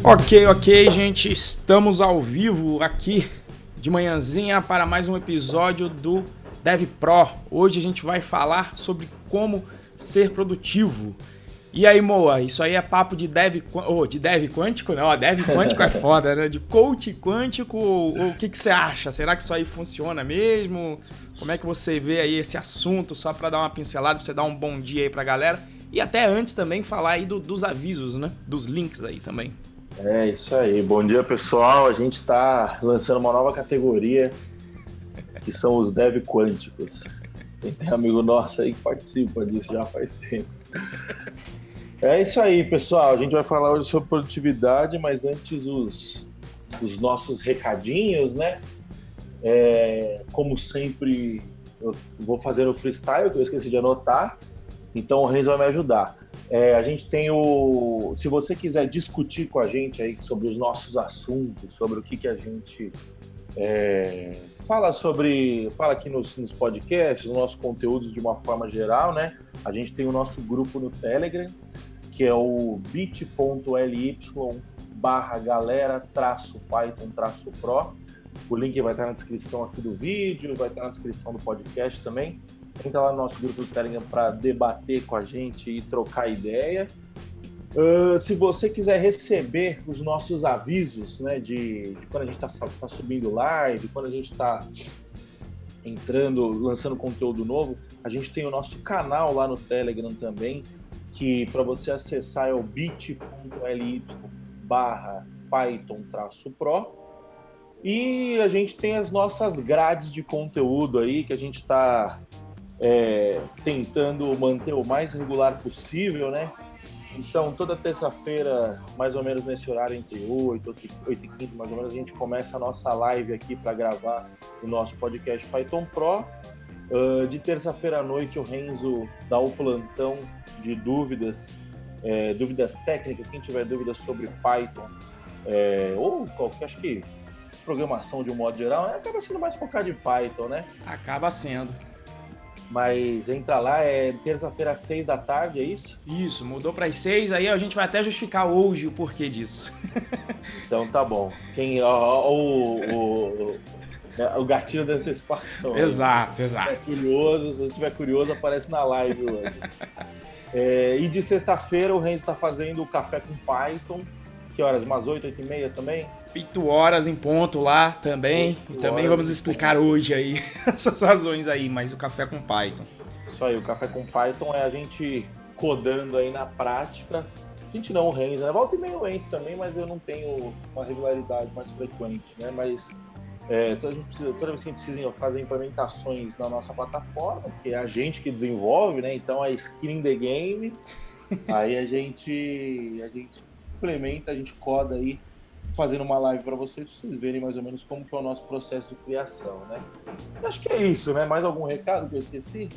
Ok, gente, estamos ao vivo aqui de manhãzinha para mais um episódio do Dev Pro. Hoje a gente vai falar sobre como ser produtivo. E aí, Moa, isso aí é papo de dev quântico? Não, dev quântico é foda, né? De coach quântico, ou o que você acha? Será que isso aí funciona mesmo? Como é que você vê aí esse assunto, só para dar uma pincelada, pra você dar um bom dia aí pra galera? E até antes também falar aí dos avisos, né? Dos links aí também. É isso aí, bom dia pessoal, a gente está lançando uma nova categoria que são os dev quânticos. Tem amigo nosso aí que participa disso já faz tempo. É isso aí pessoal, a gente vai falar hoje sobre produtividade, mas antes os nossos recadinhos, né? Como sempre, eu vou fazer o freestyle que eu esqueci de anotar, então o Renzo vai me ajudar. A gente tem se você quiser discutir com a gente aí sobre os nossos assuntos, sobre o que a gente fala aqui nos podcasts, os nossos conteúdos de uma forma geral, né? A gente tem o nosso grupo no Telegram, que é o bit.ly/galera-python-pro. O link vai estar na descrição aqui do vídeo, vai estar na descrição do podcast também. Entra lá no nosso grupo do Telegram para debater com a gente e trocar ideia. Se você quiser receber os nossos avisos, né, de quando a gente está subindo live, quando a gente está lançando conteúdo novo, a gente tem o nosso canal lá no Telegram também, que para você acessar é o bit.ly/python-pro. E a gente tem as nossas grades de conteúdo aí, que a gente está tentando manter o mais regular possível, né? Então, toda terça-feira, mais ou menos nesse horário, entre 8 e 15, mais ou menos, a gente começa a nossa live aqui para gravar o nosso podcast Python Pro. De terça-feira à noite, o Renzo dá o plantão de dúvidas técnicas. Quem tiver dúvidas sobre Python, ou qualquer, acho que programação de um modo geral, acaba sendo mais focado em Python, né? Acaba sendo. Mas entra lá, terça-feira às 6 da tarde, é isso? Isso, mudou para as 6, aí a gente vai até justificar hoje o porquê disso. Então tá bom. O gatilho da antecipação. Exato. Se você estiver curioso, aparece na live hoje. E de sexta-feira o Renzo está fazendo o Café com Python. Que horas? Umas 8, 8h30 também? 8 horas em ponto lá também. E também vamos explicar hoje aí essas razões aí, mas o Café com Python. Isso aí, o Café com Python é a gente codando aí na prática. A gente não, o Renzo, né? Volta e meia eu entro também, mas eu não tenho uma regularidade mais frequente, né? Mas toda vez que a gente precisa fazer implementações na nossa plataforma, que é a gente que desenvolve, né? Então é skin in the game. Aí a gente implementa, a gente coda aí, fazendo uma live para vocês verem mais ou menos como que é o nosso processo de criação, né? Acho que é isso, né? Mais algum recado que eu esqueci?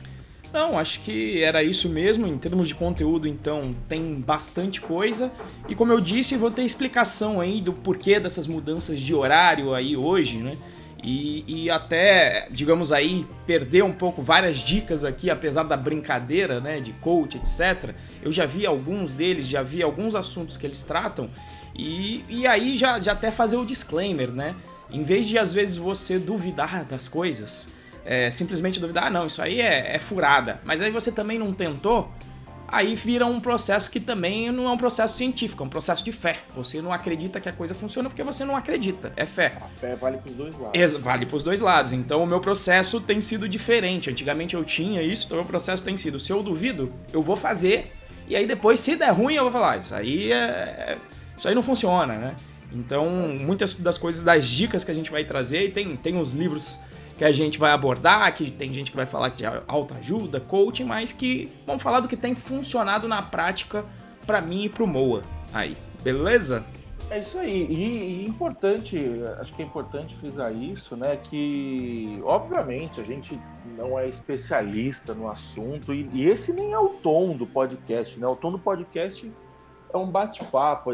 Não, acho que era isso mesmo. Em termos de conteúdo, então, tem bastante coisa. E como eu disse, vou ter explicação aí do porquê dessas mudanças de horário aí hoje, né? E até, digamos aí, perder um pouco várias dicas aqui, apesar da brincadeira, né, de coach, etc. Eu já vi alguns deles, já vi alguns assuntos que eles tratam, e aí já até fazer o disclaimer, né? Em vez de, às vezes, você duvidar das coisas, simplesmente duvidar, não, isso aí é furada, mas aí você também não tentou, aí vira um processo que também não é um processo científico, é um processo de fé. Você não acredita que a coisa funciona porque você não acredita, é fé. A fé vale para os dois lados. Vale para os dois lados, então o meu processo tem sido diferente. Antigamente eu tinha isso, então o meu processo tem sido, se eu duvido, eu vou fazer, e aí depois, se der ruim, eu vou falar, isso aí não funciona, né? Então, muitas das coisas, das dicas que a gente vai trazer, e tem os livros que a gente vai abordar, que tem gente que vai falar de autoajuda, coaching, mas que vamos falar do que tem funcionado na prática para mim e pro Moa. Aí, beleza? É isso aí. E importante, acho que é importante frisar isso, né? Que, obviamente, a gente não é especialista no assunto, e esse nem é o tom do podcast, né? O tom do podcast é um bate-papo.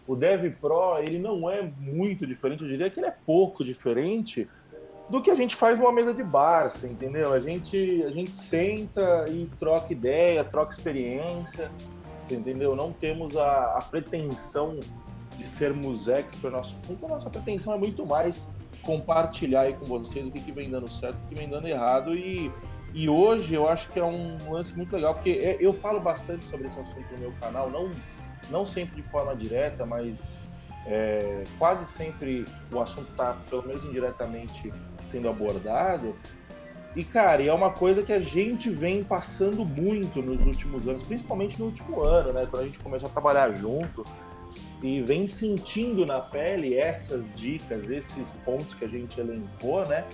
O Dev Pro, ele não é muito diferente, eu diria que ele é pouco diferente do que a gente faz numa mesa de bar, você entendeu? A gente senta e troca ideia, troca experiência, você entendeu? Não temos a pretensão de sermos expert no assunto. A nossa pretensão é muito mais compartilhar aí com vocês o que vem dando certo, o que vem dando errado. E hoje eu acho que é um lance muito legal, porque eu falo bastante sobre esse assunto no meu canal, não sempre de forma direta, mas quase sempre o assunto está, pelo menos indiretamente, sendo abordado. E, cara, é uma coisa que a gente vem passando muito nos últimos anos, principalmente no último ano, né? Quando a gente começou a trabalhar junto e vem sentindo na pele essas dicas, esses pontos que a gente elencou, né?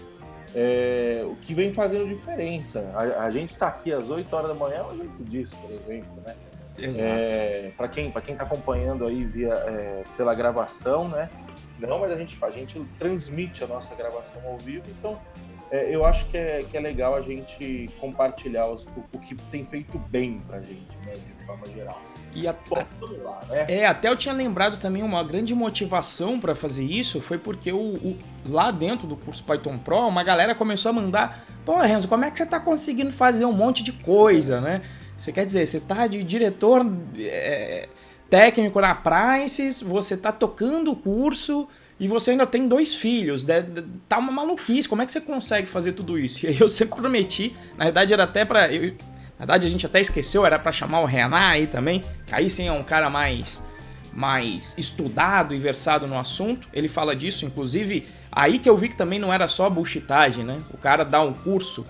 O que vem fazendo diferença. A gente está aqui às 8 horas da manhã, é um exemplo disso, por exemplo, né? Exato. Para quem está acompanhando aí pela gravação, né? Não, mas a gente transmite a nossa gravação ao vivo, então eu acho que é legal a gente compartilhar o que tem feito bem pra gente, né, de forma geral. Bom, vamos lá, né? Até eu tinha lembrado também uma grande motivação para fazer isso foi porque lá dentro do curso Python Pro, uma galera começou a mandar: pô, Renzo, como é que você tá conseguindo fazer um monte de coisa, né? Você quer dizer, você tá de diretor técnico na Prices, você tá tocando o curso e você ainda tem 2 filhos, tá uma maluquice, como é que você consegue fazer tudo isso? E aí eu sempre prometi, na verdade era até pra... Na verdade a gente até esqueceu, era pra chamar o Renan aí também, que aí sim é um cara mais estudado e versado no assunto, ele fala disso, inclusive, aí que eu vi que também não era só bullshitagem, né? O cara dá um curso,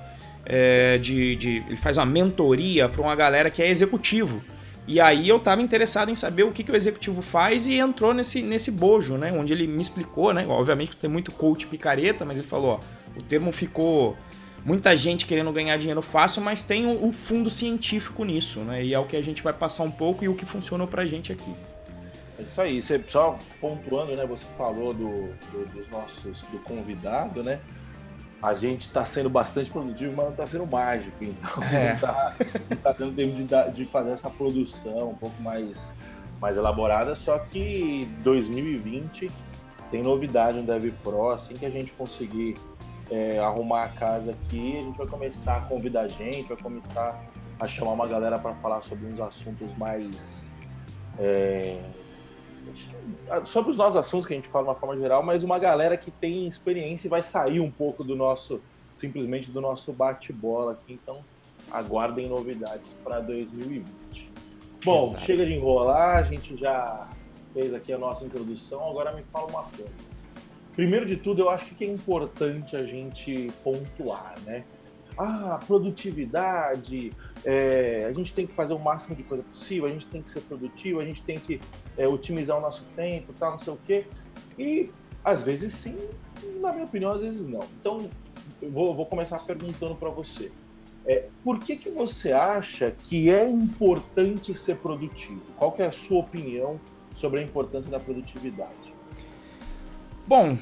ele faz uma mentoria pra uma galera que é executivo. E aí eu tava interessado em saber o que o executivo faz e entrou nesse bojo, né? Onde ele me explicou, né? Obviamente que tem muito coach picareta, mas ele falou, ó, o termo ficou... Muita gente querendo ganhar dinheiro fácil, mas tem o fundo científico nisso, né? E é o que a gente vai passar um pouco e o que funcionou pra gente aqui. É isso aí. Você, só pontuando, né? Você falou do convidado, né? A gente está sendo bastante produtivo, mas não está sendo mágico, então não tá dando tempo de fazer essa produção um pouco mais elaborada, só que 2020 tem novidade no Dev Pro, assim que a gente conseguir arrumar a casa aqui, a gente vai começar a convidar gente, vai começar a chamar uma galera para falar sobre uns assuntos mais... sobre os nossos assuntos que a gente fala de uma forma geral, mas uma galera que tem experiência e vai sair um pouco simplesmente do nosso bate-bola aqui, então aguardem novidades para 2020. Bom, exato. Chega de enrolar, a gente já fez aqui a nossa introdução, agora me fala uma coisa. Primeiro de tudo, eu acho que é importante a gente pontuar, né? Produtividade, a gente tem que fazer o máximo de coisa possível, a gente tem que ser produtivo, a gente tem que otimizar o nosso tempo, tal, não sei o quê. E às vezes sim, na minha opinião, às vezes não. Então, eu vou começar perguntando para você. Por que você acha que é importante ser produtivo? Qual que é a sua opinião sobre a importância da produtividade? Bom,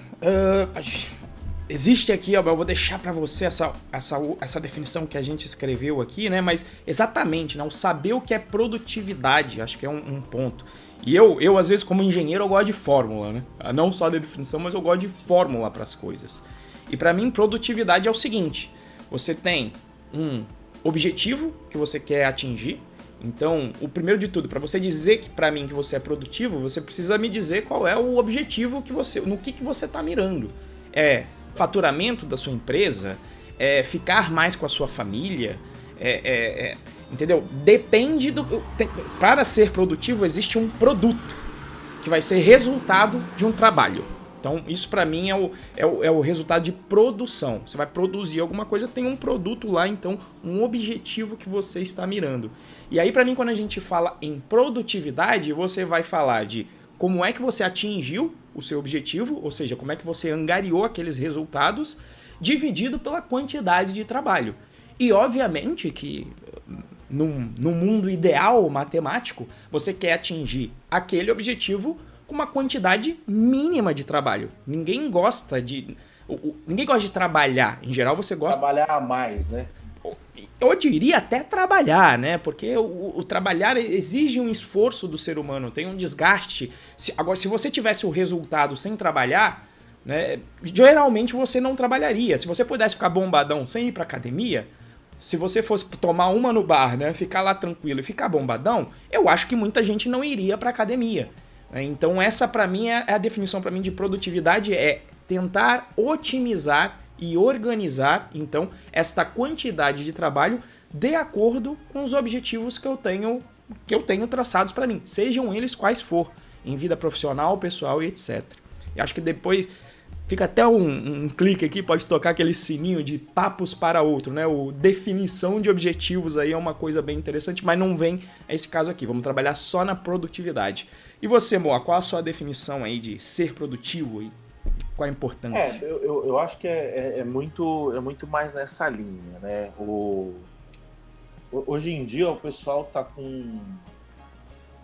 existe aqui, eu vou deixar para você essa definição que a gente escreveu aqui, né? Mas exatamente, né? O saber o que é produtividade, acho que é um ponto. E eu, às vezes, como engenheiro, eu gosto de fórmula, né? Não só da definição, mas eu gosto de fórmula para as coisas. E para mim, produtividade é o seguinte: você tem um objetivo que você quer atingir. Então, o primeiro de tudo, para você dizer para mim que você é produtivo, você precisa me dizer qual é o objetivo no que você está mirando. É faturamento da sua empresa? É ficar mais com a sua família? Entendeu? Depende para ser produtivo, existe um produto que vai ser resultado de um trabalho. Então, isso para mim é o resultado de produção. Você vai produzir alguma coisa, tem um produto lá, então, um objetivo que você está mirando. E aí, para mim, quando a gente fala em produtividade, você vai falar de como é que você atingiu o seu objetivo, ou seja, como é que você angariou aqueles resultados, dividido pela quantidade de trabalho. E, obviamente, que no mundo ideal matemático, você quer atingir aquele objetivo com uma quantidade mínima de trabalho. Ninguém gosta de trabalhar. Em geral, você gosta... Trabalhar a mais, né? Eu diria até trabalhar, né? Porque o trabalhar exige um esforço do ser humano, tem um desgaste. Agora, se você tivesse o resultado sem trabalhar, né, geralmente você não trabalharia. Se você pudesse ficar bombadão sem ir pra academia, se você fosse tomar uma no bar, né, ficar lá tranquilo e ficar bombadão, eu acho que muita gente não iria pra academia. Então essa para mim é a definição para mim de produtividade, é tentar otimizar e organizar então esta quantidade de trabalho de acordo com os objetivos que eu tenho traçados para mim, sejam eles quais for, em vida profissional, pessoal e etc. E acho que depois fica até um clique aqui, pode tocar aquele sininho de papos para outro, né? O definição de objetivos aí é uma coisa bem interessante, mas não vem a esse caso aqui. Vamos trabalhar só na produtividade. E você, Moa, qual a sua definição aí de ser produtivo e qual a importância? Eu acho que é muito mais nessa linha, né? Hoje em dia o pessoal tá com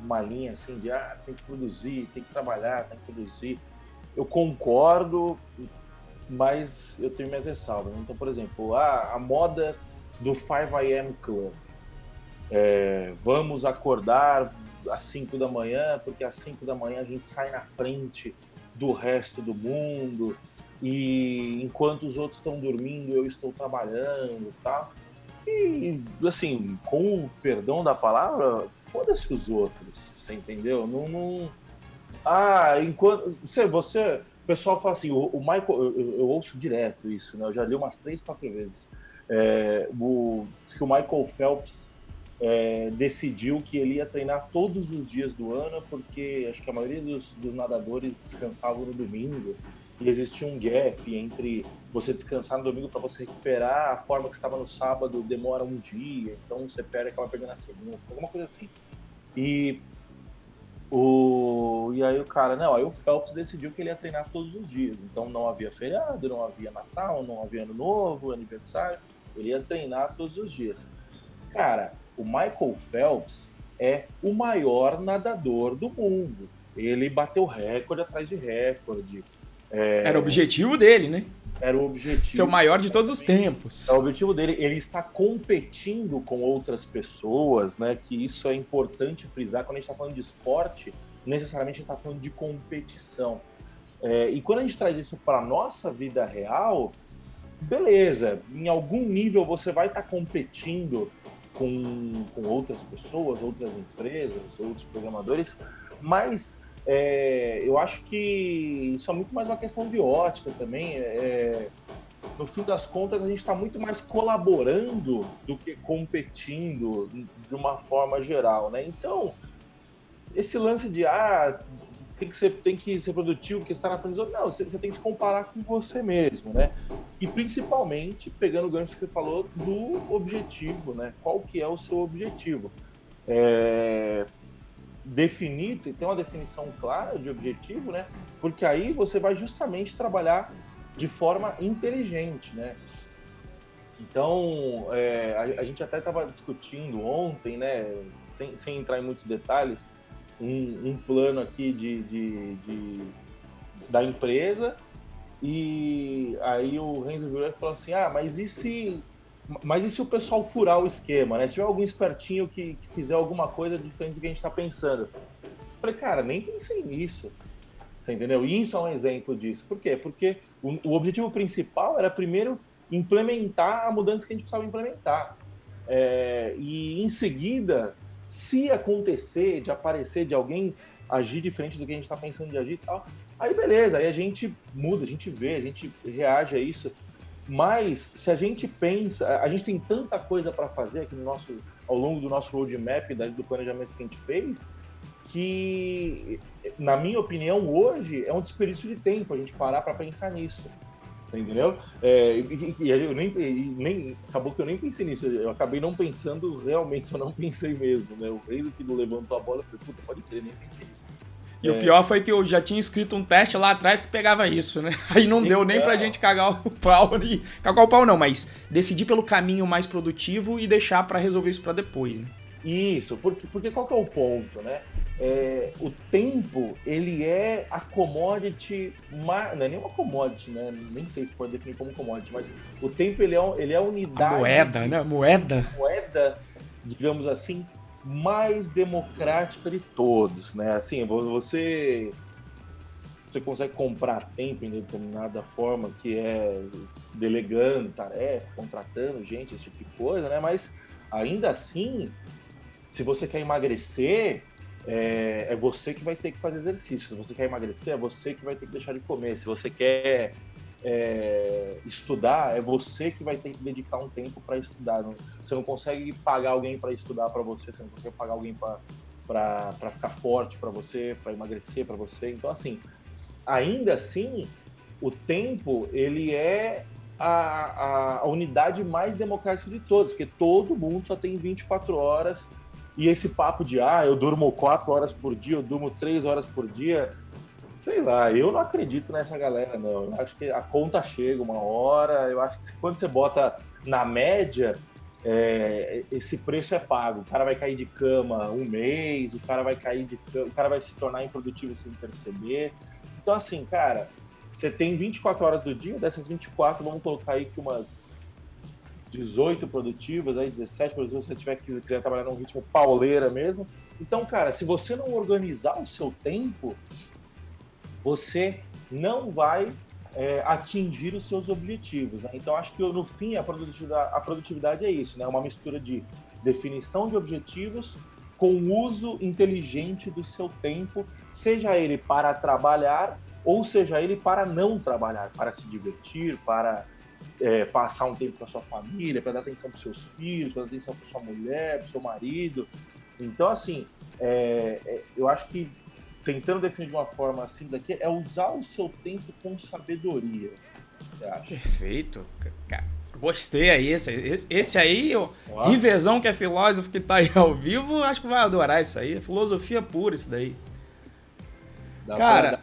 uma linha assim de tem que produzir, tem que trabalhar, tem que produzir. Eu concordo, mas eu tenho minhas ressalvas. Então, por exemplo, a moda do 5 AM Club. Vamos acordar às 5 da manhã, porque às 5 da manhã a gente sai na frente do resto do mundo, e enquanto os outros estão dormindo, eu estou trabalhando, tá? E, assim, com o perdão da palavra, foda-se os outros, você entendeu? Enquanto o pessoal fala assim, o Michael, eu ouço direto isso, né? Eu já li umas 3, 4 vezes, que o Michael Phelps decidiu que ele ia treinar todos os dias do ano, porque acho que a maioria dos nadadores descansavam no domingo, e existia um gap entre você descansar no domingo para você recuperar a forma que estava no sábado, demora um dia, então você acaba perdendo na segunda, alguma coisa assim. E aí o cara, aí o Phelps decidiu que ele ia treinar todos os dias, então não havia feriado, não havia Natal, não havia Ano Novo, aniversário, ele ia treinar todos os dias. Cara, o Michael Phelps é o maior nadador do mundo. Ele bateu recorde atrás de recorde. Era o objetivo dele, né? Era o objetivo. Ser o maior de todos os tempos. É o objetivo dele. Ele está competindo com outras pessoas, né? Que isso é importante frisar. Quando a gente está falando de esporte, necessariamente a gente está falando de competição. E quando a gente traz isso para a nossa vida real, beleza. Em algum nível você vai estar competindo com outras pessoas, outras empresas, outros programadores, mas eu acho que isso é muito mais uma questão de ótica também. No fim das contas, a gente está muito mais colaborando do que competindo de uma forma geral, né? Então, esse lance de tem que ser produtivo, porque você está na frente dos outros. Não, você tem que se comparar com você mesmo, né? E principalmente, pegando o gancho que você falou, do objetivo, né? Qual que é o seu objetivo? Definir, ter uma definição clara de objetivo, né? Porque aí você vai justamente trabalhar de forma inteligente, né? Então, a gente até estava discutindo ontem, né? Sem entrar em muitos detalhes, um plano aqui da empresa, e aí o Renzo virou e falou assim, mas e se o pessoal furar o esquema, né? Se tiver algum espertinho que fizer alguma coisa diferente do que a gente está pensando. Eu falei, cara, nem pensei nisso, você entendeu? E isso é um exemplo disso. Por quê? Porque o objetivo principal era primeiro implementar a mudança que a gente precisava implementar. E em seguida, se acontecer de aparecer, de alguém agir diferente do que a gente está pensando de agir e tal, aí beleza, aí a gente muda, a gente vê, a gente reage a isso. Mas se a gente pensa, a gente tem tanta coisa para fazer aqui ao longo do nosso roadmap, do planejamento que a gente fez, que, na minha opinião, hoje é um desperdício de tempo a gente parar para pensar nisso. Entendeu? Acabou que eu nem pensei nisso, eu acabei não pensando, realmente eu não pensei mesmo, né? O Reis que não levantou a bola, eu falei, puta, pode crer, nem pensei nisso. E o pior foi que eu já tinha escrito um teste lá atrás que pegava isso, né? Aí não deu nem pra gente cagar o pau, cagar o pau não, mas decidir pelo caminho mais produtivo e deixar pra resolver isso pra depois, né? Isso, porque qual que é o ponto, né? O tempo, ele é a commodity, não é nem uma commodity, né? Nem sei se pode definir como commodity, mas o tempo, ele é a unidade... A moeda, né? Moeda, digamos assim, mais democrática de todos, né? Assim, você consegue comprar tempo em determinada forma, que é delegando tarefa, contratando gente, esse tipo de coisa, né? Mas, ainda assim, se você quer emagrecer, é você que vai ter que fazer exercício. Se você quer emagrecer, é você que vai ter que deixar de comer. Se você quer estudar, é você que vai ter que dedicar um tempo para estudar. Você não consegue pagar alguém para estudar para você, você não consegue pagar alguém para ficar forte para você, para emagrecer para você. Então, assim, ainda assim, o tempo, ele é a unidade mais democrática de todas, porque todo mundo só tem 24 horas, e esse papo de, eu durmo 4 horas por dia, eu durmo 3 horas por dia, sei lá, eu não acredito nessa galera, não. Eu acho que a conta chega uma hora, eu acho que quando você bota na média, esse preço é pago. O cara vai cair de cama um mês, o cara vai se tornar improdutivo sem perceber. Então, assim, cara, você tem 24 horas do dia, dessas 24, vamos colocar aí que umas 18 produtivas, aí 17 produtivas, se você quiser trabalhar num ritmo pauleira mesmo. Então, cara, se você não organizar o seu tempo, você não vai atingir os seus objetivos, né? Então, acho que no fim a produtividade é isso, né? Uma mistura de definição de objetivos com uso inteligente do seu tempo, seja ele para trabalhar ou seja ele para não trabalhar, para se divertir, para passar um tempo com a sua família, para dar atenção para os seus filhos, para dar atenção para sua mulher, para o seu marido. Então, assim, eu acho que tentando definir de uma forma assim daqui, é usar o seu tempo com sabedoria. Você acha? Perfeito. Cara, gostei aí. Esse aí, o Rivezão, que é filósofo, que tá aí ao vivo, acho que vai adorar isso aí. É filosofia pura isso daí. Cara,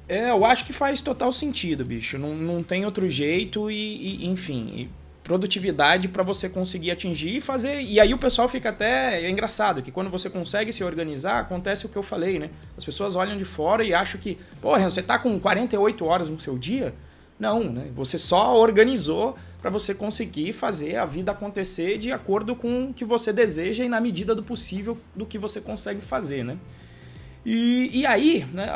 eu acho que faz total sentido, bicho. Não tem outro jeito enfim, produtividade para você conseguir atingir e fazer. E aí o pessoal fica até. É engraçado que quando você consegue se organizar, acontece o que eu falei, né? As pessoas olham de fora e acham que, porra, você tá com 48 horas no seu dia? Não, né? Você só organizou para você conseguir fazer a vida acontecer de acordo com o que você deseja e na medida do possível do que você consegue fazer, né? E aí, né?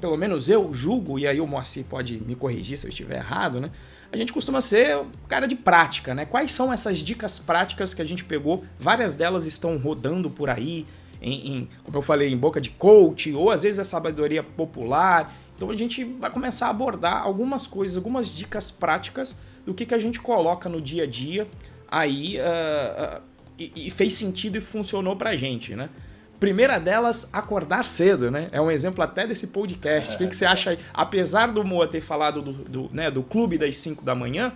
Pelo menos eu julgo, e aí o Moacir pode me corrigir se eu estiver errado, né? A gente costuma ser cara de prática, né? Quais são essas dicas práticas que a gente pegou? Várias delas estão rodando por aí, como eu falei, em boca de coach, ou às vezes é sabedoria popular. Então a gente vai começar a abordar algumas coisas, algumas dicas práticas do que a gente coloca no dia a dia aí e fez sentido e funcionou pra gente, né? Primeira delas, acordar cedo, né? É um exemplo até desse podcast. O que você acha aí? Apesar do Moa ter falado do clube das 5 da manhã,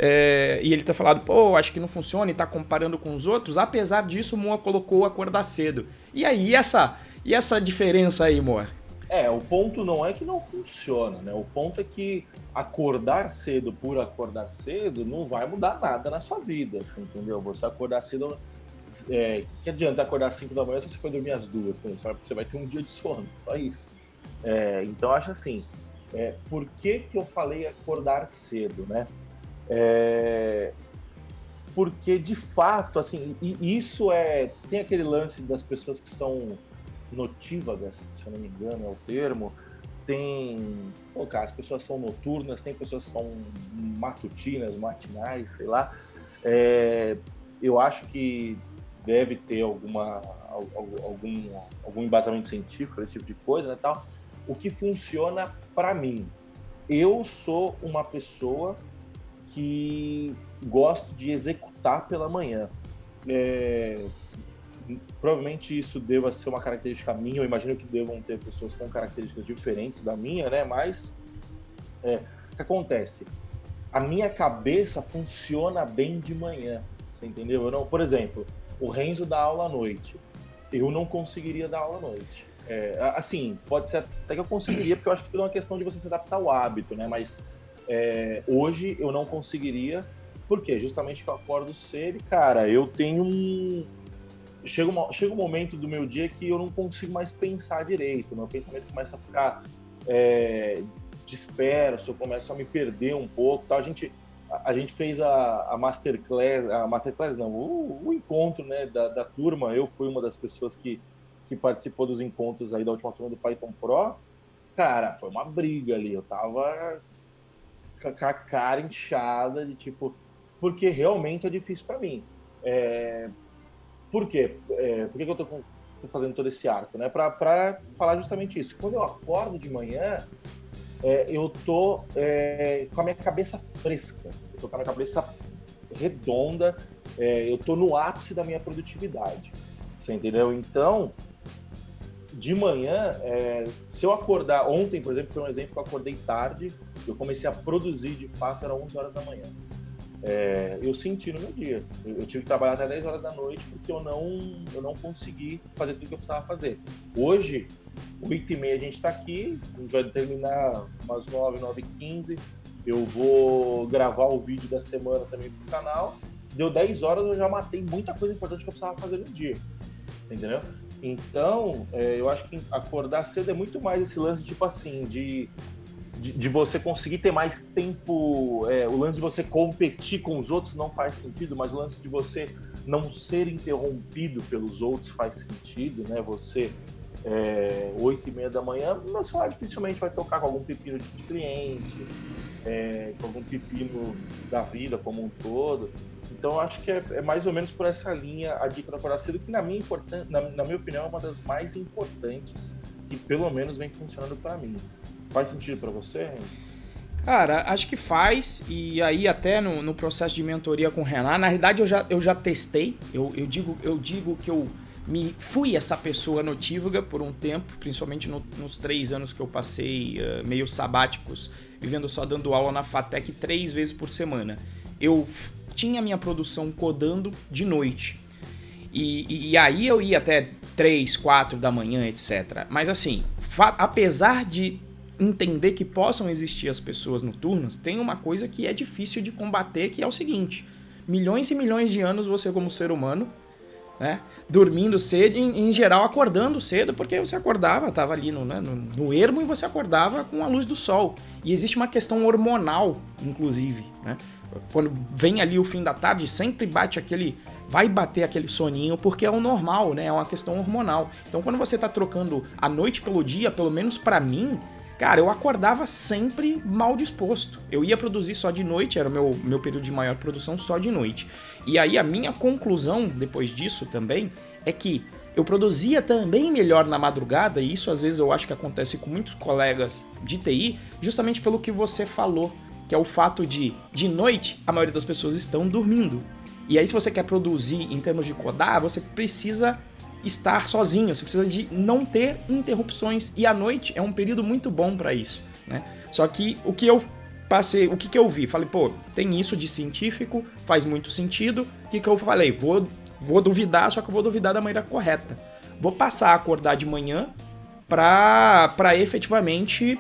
e ele ter falado, pô, acho que não funciona e tá comparando com os outros, apesar disso, o Moa colocou acordar cedo. E aí, essa diferença aí, Moa? O ponto não é que não funciona, né? O ponto é que acordar cedo por acordar cedo não vai mudar nada na sua vida, assim, entendeu? Você acordar cedo... que adianta acordar às 5 da manhã se você for dormir às 2, porque você vai ter um dia de sono, só isso. Então, acho assim, por que eu falei acordar cedo, né? Porque, de fato, assim, isso tem aquele lance das pessoas que são notívagas, se eu não me engano é o termo, cara, as pessoas são noturnas, tem pessoas que são matutinas, matinais, sei lá. Eu acho que deve ter algum embasamento científico, esse tipo de coisa, né, tal. O que funciona para mim? Eu sou uma pessoa que gosto de executar pela manhã. Provavelmente isso deva ser uma característica minha, eu imagino que devam ter pessoas com características diferentes da minha, né, mas o que acontece? A minha cabeça funciona bem de manhã, você entendeu? Por exemplo, o Renzo dá aula à noite. Eu não conseguiria dar aula à noite. Assim, pode ser até que eu conseguiria, porque eu acho que é uma questão de você se adaptar ao hábito, né? Mas hoje eu não conseguiria, porque justamente que eu acordo cedo e, cara, eu tenho chega um momento do meu dia que eu não consigo mais pensar direito. Meu pensamento começa a ficar disperso, eu começo a me perder um pouco. Tá? A gente fez a Masterclass não, o encontro, né, da turma. Eu fui uma das pessoas que participou dos encontros aí da última turma do Python Pro. Cara, foi uma briga ali. Eu tava com a cara inchada de tipo... Porque realmente é difícil para mim. Por quê? Por que eu tô tô fazendo todo esse arco, né? Para falar justamente isso. Quando eu acordo de manhã, eu tô com a minha cabeça fresca, eu tô com a minha cabeça redonda, eu tô no ápice da minha produtividade, você entendeu? Então, de manhã, se eu acordar, ontem, por exemplo, foi um exemplo que eu acordei tarde, eu comecei a produzir, de fato, era 11 horas da manhã. Eu senti no meu dia. Eu tive que trabalhar até 10 horas da noite porque eu não consegui fazer tudo que eu precisava fazer. Hoje, 8h30 a gente está aqui, a gente vai terminar umas 9h15. Eu vou gravar o vídeo da semana também pro canal. Deu 10 horas, eu já matei muita coisa importante que eu precisava fazer no dia. Entendeu? Então, eu acho que acordar cedo é muito mais esse lance, tipo assim, de você conseguir ter mais tempo, o lance de você competir com os outros não faz sentido, mas o lance de você não ser interrompido pelos outros faz sentido, né? Você, 8h30 da manhã, meu celular dificilmente vai tocar com algum pepino de cliente, com algum pepino da vida como um todo. Então, eu acho que é mais ou menos por essa linha a dica da acordar cedo, que na minha opinião é uma das mais importantes, que pelo menos vem funcionando para mim. Faz sentido para você? Cara, acho que faz, e aí até no processo de mentoria com o Renan, na realidade eu já testei, eu digo que eu fui essa pessoa notívaga por um tempo, principalmente nos 3 anos que eu passei meio sabáticos, vivendo só dando aula na FATEC 3 vezes por semana. Eu tinha minha produção codando de noite, e aí eu ia até 3, 4 da manhã, etc. Mas assim, apesar de entender que possam existir as pessoas noturnas, tem uma coisa que é difícil de combater, que é o seguinte: milhões e milhões de anos você como ser humano, né, dormindo cedo, em geral acordando cedo, porque você acordava, estava ali no ermo, e você acordava com a luz do sol. E existe uma questão hormonal, inclusive, né? Quando vem ali o fim da tarde, sempre vai bater aquele soninho, porque é o normal, né? É uma questão hormonal. Então, quando você está trocando a noite pelo dia, pelo menos para mim, cara, eu acordava sempre mal disposto. Eu ia produzir só de noite, era o meu período de maior produção só de noite. E aí a minha conclusão, depois disso também, é que eu produzia também melhor na madrugada, e isso às vezes eu acho que acontece com muitos colegas de TI, justamente pelo que você falou, que é o fato de noite, a maioria das pessoas estão dormindo. E aí se você quer produzir em termos de codar, você precisa estar sozinho, você precisa de não ter interrupções, e a noite é um período muito bom para isso, né? Só que o que eu passei, o que eu vi, falei, pô, tem isso de científico, faz muito sentido. O que eu falei? Vou duvidar, só que eu vou duvidar da maneira correta. Vou passar a acordar de manhã para efetivamente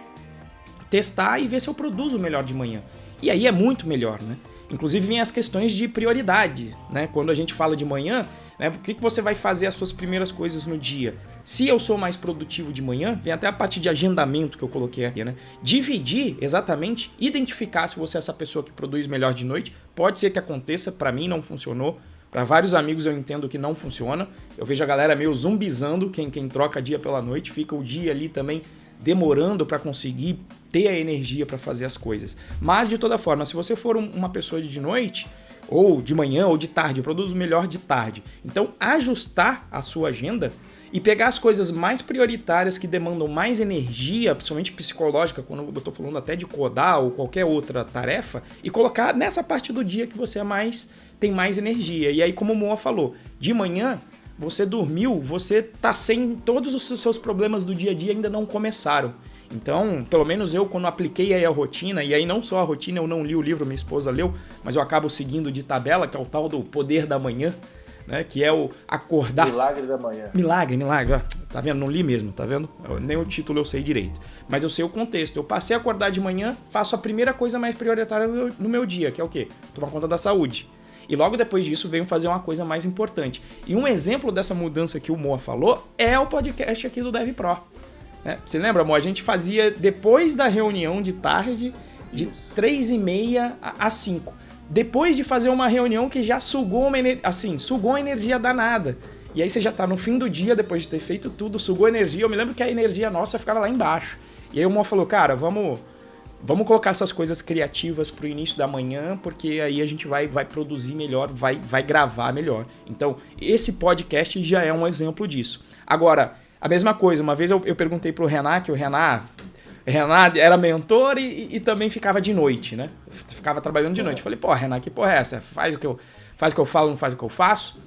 testar e ver se eu produzo melhor de manhã. E aí é muito melhor, né? Inclusive vem as questões de prioridade, né? Quando a gente fala de manhã, né, o que você vai fazer as suas primeiras coisas no dia? Se eu sou mais produtivo de manhã, vem até a parte de agendamento que eu coloquei aqui, né? Dividir exatamente, identificar se você é essa pessoa que produz melhor de noite. Pode ser que aconteça, para mim não funcionou. Para vários amigos eu entendo que não funciona. Eu vejo a galera meio zumbizando, quem troca dia pela noite, fica o dia ali também demorando para conseguir ter a energia para fazer as coisas. Mas de toda forma, se você for uma pessoa de noite, ou de manhã, ou de tarde, eu produzo melhor de tarde. Então, ajustar a sua agenda e pegar as coisas mais prioritárias que demandam mais energia, principalmente psicológica, quando eu estou falando até de codar ou qualquer outra tarefa, e colocar nessa parte do dia que você tem mais energia. E aí, como o Moa falou, de manhã você dormiu, você tá sem todos os seus problemas do dia a dia ainda não começaram. Então, pelo menos eu, quando apliquei aí a rotina, e aí não só a rotina, eu não li o livro, minha esposa leu, mas eu acabo seguindo de tabela, que é o tal do poder da manhã, né? Que é o acordar... Milagre da manhã. Milagre. Tá vendo? Não li mesmo, tá vendo? Nem o título eu sei direito. Mas eu sei o contexto. Eu passei a acordar de manhã, faço a primeira coisa mais prioritária no meu dia, que é o quê? Tomar conta da saúde. E logo depois disso venho fazer uma coisa mais importante. E um exemplo dessa mudança que o Moa falou é o podcast aqui do DevPro. Você lembra, amor? A gente fazia depois da reunião de tarde, de 3h30 às 5. Depois de fazer uma reunião que já sugou uma energia danada. E aí você já tá no fim do dia, depois de ter feito tudo, sugou energia. Eu me lembro que a energia nossa ficava lá embaixo. E aí o Moa falou, cara, vamos vamos colocar essas coisas criativas pro início da manhã, porque aí a gente vai produzir melhor, vai gravar melhor. Então, esse podcast já é um exemplo disso. Agora, a mesma coisa, uma vez eu perguntei pro Renan, que o Renan era mentor e também ficava de noite, né? Ficava trabalhando de noite. Eu falei, pô, Renan, que porra é essa? Faz o que eu falo, não faz o que eu faço?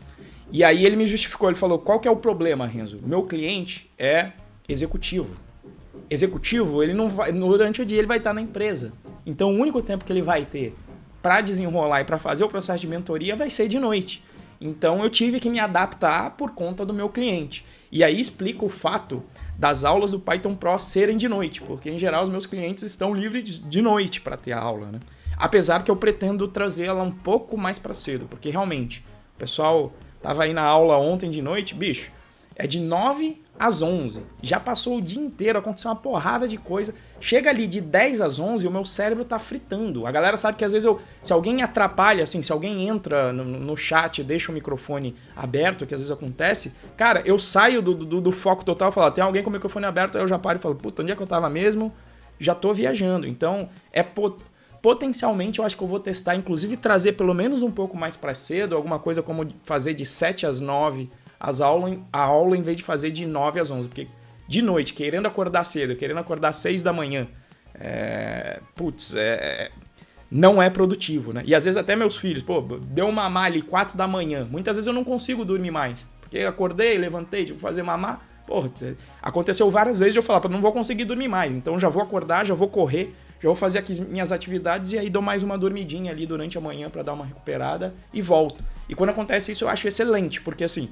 E aí ele me justificou, ele falou, qual que é o problema, Renzo? Meu cliente é executivo. Executivo, ele não vai, durante o dia ele vai estar na empresa. Então o único tempo que ele vai ter para desenrolar e para fazer o processo de mentoria vai ser de noite. Então eu tive que me adaptar por conta do meu cliente. E aí explica o fato das aulas do Python Pro serem de noite, porque em geral os meus clientes estão livres de noite para ter a aula, né? Apesar que eu pretendo trazer ela um pouco mais para cedo, porque realmente o pessoal tava aí na aula ontem de noite, bicho, é de 9 às 11. Já passou o dia inteiro, aconteceu uma porrada de coisa. Chega ali de 10 às 11, o meu cérebro tá fritando. A galera sabe que às vezes se alguém atrapalha, assim, se alguém entra no chat e deixa o microfone aberto, que às vezes acontece, cara, eu saio do foco total e falo, tem alguém com o microfone aberto, aí eu já paro e falo, puta, onde é que eu tava mesmo? Já tô viajando. Então, potencialmente eu acho que eu vou testar, inclusive trazer pelo menos um pouco mais para cedo, alguma coisa como fazer de 7 às 9 a aula em vez de fazer de 9 às 11, porque de noite, querendo acordar cedo, querendo acordar 6 da manhã, não é produtivo, né? E às vezes até meus filhos, pô, deu mamar ali 4 da manhã, muitas vezes eu não consigo dormir mais, porque acordei, levantei, tive que fazer mamar, porra, aconteceu várias vezes de eu falar, não vou conseguir dormir mais, então já vou acordar, já vou correr, já vou fazer aqui minhas atividades e aí dou mais uma dormidinha ali durante a manhã para dar uma recuperada e volto. E quando acontece isso eu acho excelente, porque assim,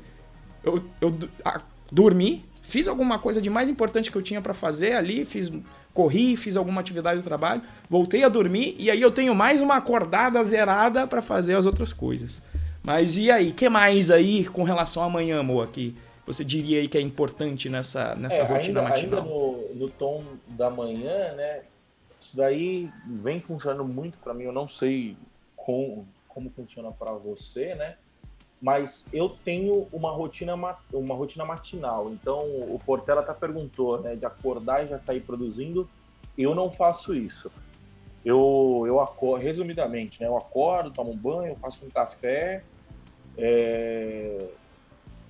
eu dormi, fiz alguma coisa de mais importante que eu tinha para fazer ali, corri, fiz alguma atividade do trabalho, voltei a dormir e aí eu tenho mais uma acordada zerada para fazer as outras coisas. Mas e aí, que mais aí com relação a amanhã, amor, que você diria aí que é importante nessa rotina matinal? Ainda no tom da manhã, né? Isso daí vem funcionando muito para mim, eu não sei como funciona para você, né? Mas eu tenho uma rotina matinal. Então, o Portela até perguntou, né, de acordar e já sair produzindo. Eu não faço isso. Eu acordo, resumidamente, né, eu acordo, tomo um banho, faço um café,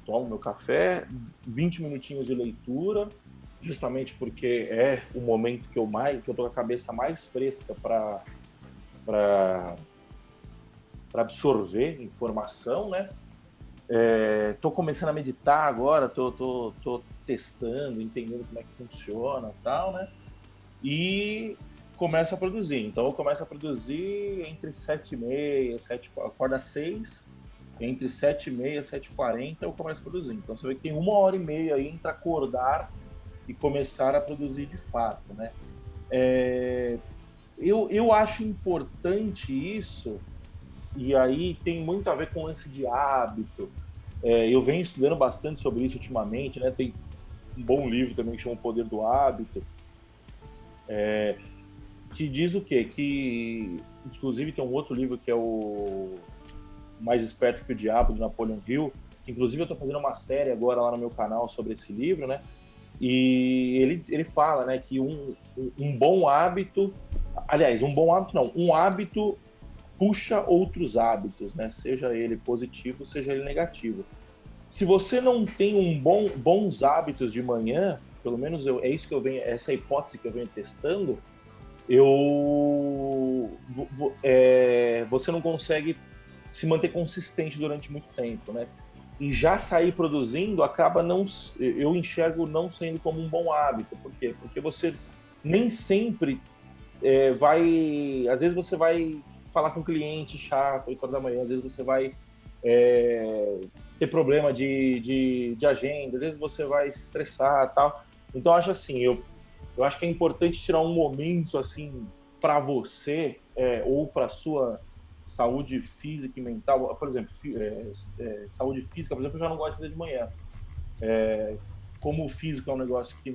tomo meu café, 20 minutinhos de leitura, justamente porque é o momento que eu tô com a cabeça mais fresca para absorver informação, né? Tô começando a meditar agora, tô testando, entendendo como é que funciona e tal, né? E começo a produzir. Então eu começo a produzir entre 7h30, acordo às 6, entre 7h30 e 7h40 eu começo a produzir. Então você vê que tem 1h30 aí entre acordar e começar a produzir de fato, né? Eu acho importante isso. E aí tem muito a ver com esse de hábito. Eu venho estudando bastante sobre isso ultimamente, né? Tem um bom livro também que chama O Poder do Hábito, que diz o quê? Que, inclusive, tem um outro livro que é o Mais Esperto que o Diabo, de Napoleon Hill, que inclusive eu estou fazendo uma série agora lá no meu canal sobre esse livro, né? E ele fala, né, que um bom hábito... Aliás, um hábito puxa outros hábitos, né? Seja ele positivo, seja ele negativo. Se você não tem bons hábitos de manhã, pelo menos essa hipótese que eu venho testando, você não consegue se manter consistente durante muito tempo, né? E já sair produzindo eu enxergo não sendo como um bom hábito. Por quê? Porque você nem sempre às vezes você vai falar com um cliente chato 8 horas da manhã, às vezes você vai ter problema de agenda, às vezes você vai se estressar e tal. Então eu acho assim, eu acho que é importante tirar um momento assim para você ou para sua saúde física e mental. Por exemplo, saúde física, por exemplo, eu já não gosto de fazer de manhã. Como o físico é um negócio que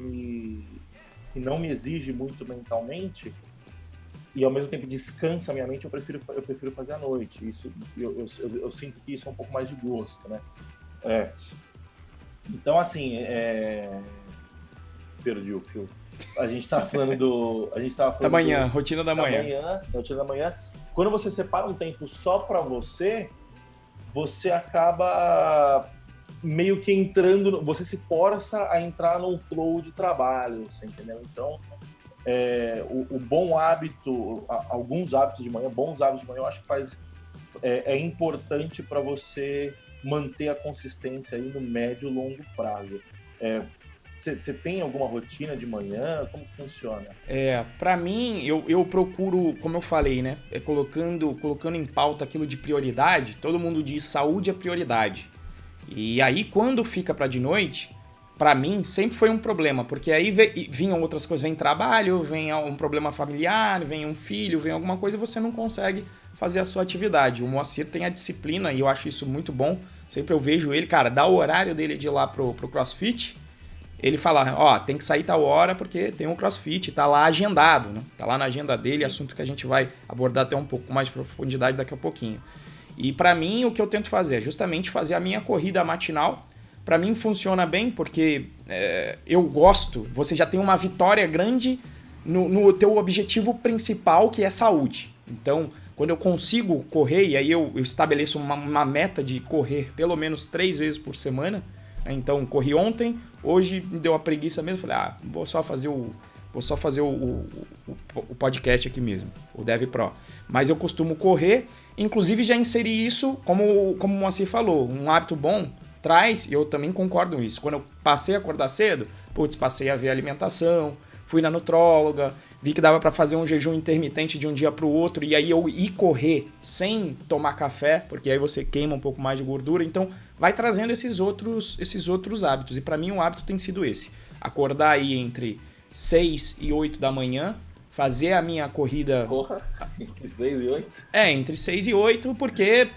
não me exige muito mentalmente, e ao mesmo tempo descansa a minha mente, eu prefiro fazer à noite. Isso, eu sinto que isso é um pouco mais de gosto, né? Então, assim, perdi o fio. A gente tava falando da manhã, rotina da manhã. Rotina da manhã. Quando você separa um tempo só para você, você acaba meio que entrando, você se força a entrar num flow de trabalho, você entendeu? Então, o bom hábito, alguns hábitos de manhã, bons hábitos de manhã, eu acho que é importante para você manter a consistência aí no médio e longo prazo. Você tem alguma rotina de manhã? Como que funciona? Pra mim, eu procuro, como eu falei, né? Colocando em pauta aquilo de prioridade, todo mundo diz saúde é prioridade. E aí, quando fica pra de noite, pra mim, sempre foi um problema, porque aí vinham outras coisas, vem trabalho, vem um problema familiar, vem um filho, vem alguma coisa e você não consegue fazer a sua atividade. O Moacir tem a disciplina e eu acho isso muito bom. Sempre eu vejo ele, cara, dá o horário dele de ir lá pro CrossFit. Ele fala, tem que sair tal hora porque tem um CrossFit, tá lá agendado, né? Tá lá na agenda dele, assunto que a gente vai abordar até um pouco mais de profundidade daqui a pouquinho. E pra mim, o que eu tento fazer é justamente fazer a minha corrida matinal. Pra mim funciona bem porque eu gosto, você já tem uma vitória grande no teu objetivo principal, que é saúde. Então, quando eu consigo correr, e aí eu estabeleço uma meta de correr pelo menos 3 vezes por semana. Então, corri ontem, hoje me deu uma preguiça mesmo, falei, vou só fazer o podcast aqui mesmo, o Dev Pro. Mas eu costumo correr, inclusive já inseri isso, como o Moacir falou, um hábito bom traz, e eu também concordo com isso. Quando eu passei a acordar cedo, passei a ver a alimentação, fui na nutróloga, vi que dava para fazer um jejum intermitente de um dia para o outro, e aí eu ir correr sem tomar café, porque aí você queima um pouco mais de gordura, então vai trazendo esses outros hábitos. E para mim o hábito tem sido esse, acordar aí entre 6 e 8 da manhã, fazer a minha corrida... Porra, entre 6 e 8? Entre 6 e 8, porque...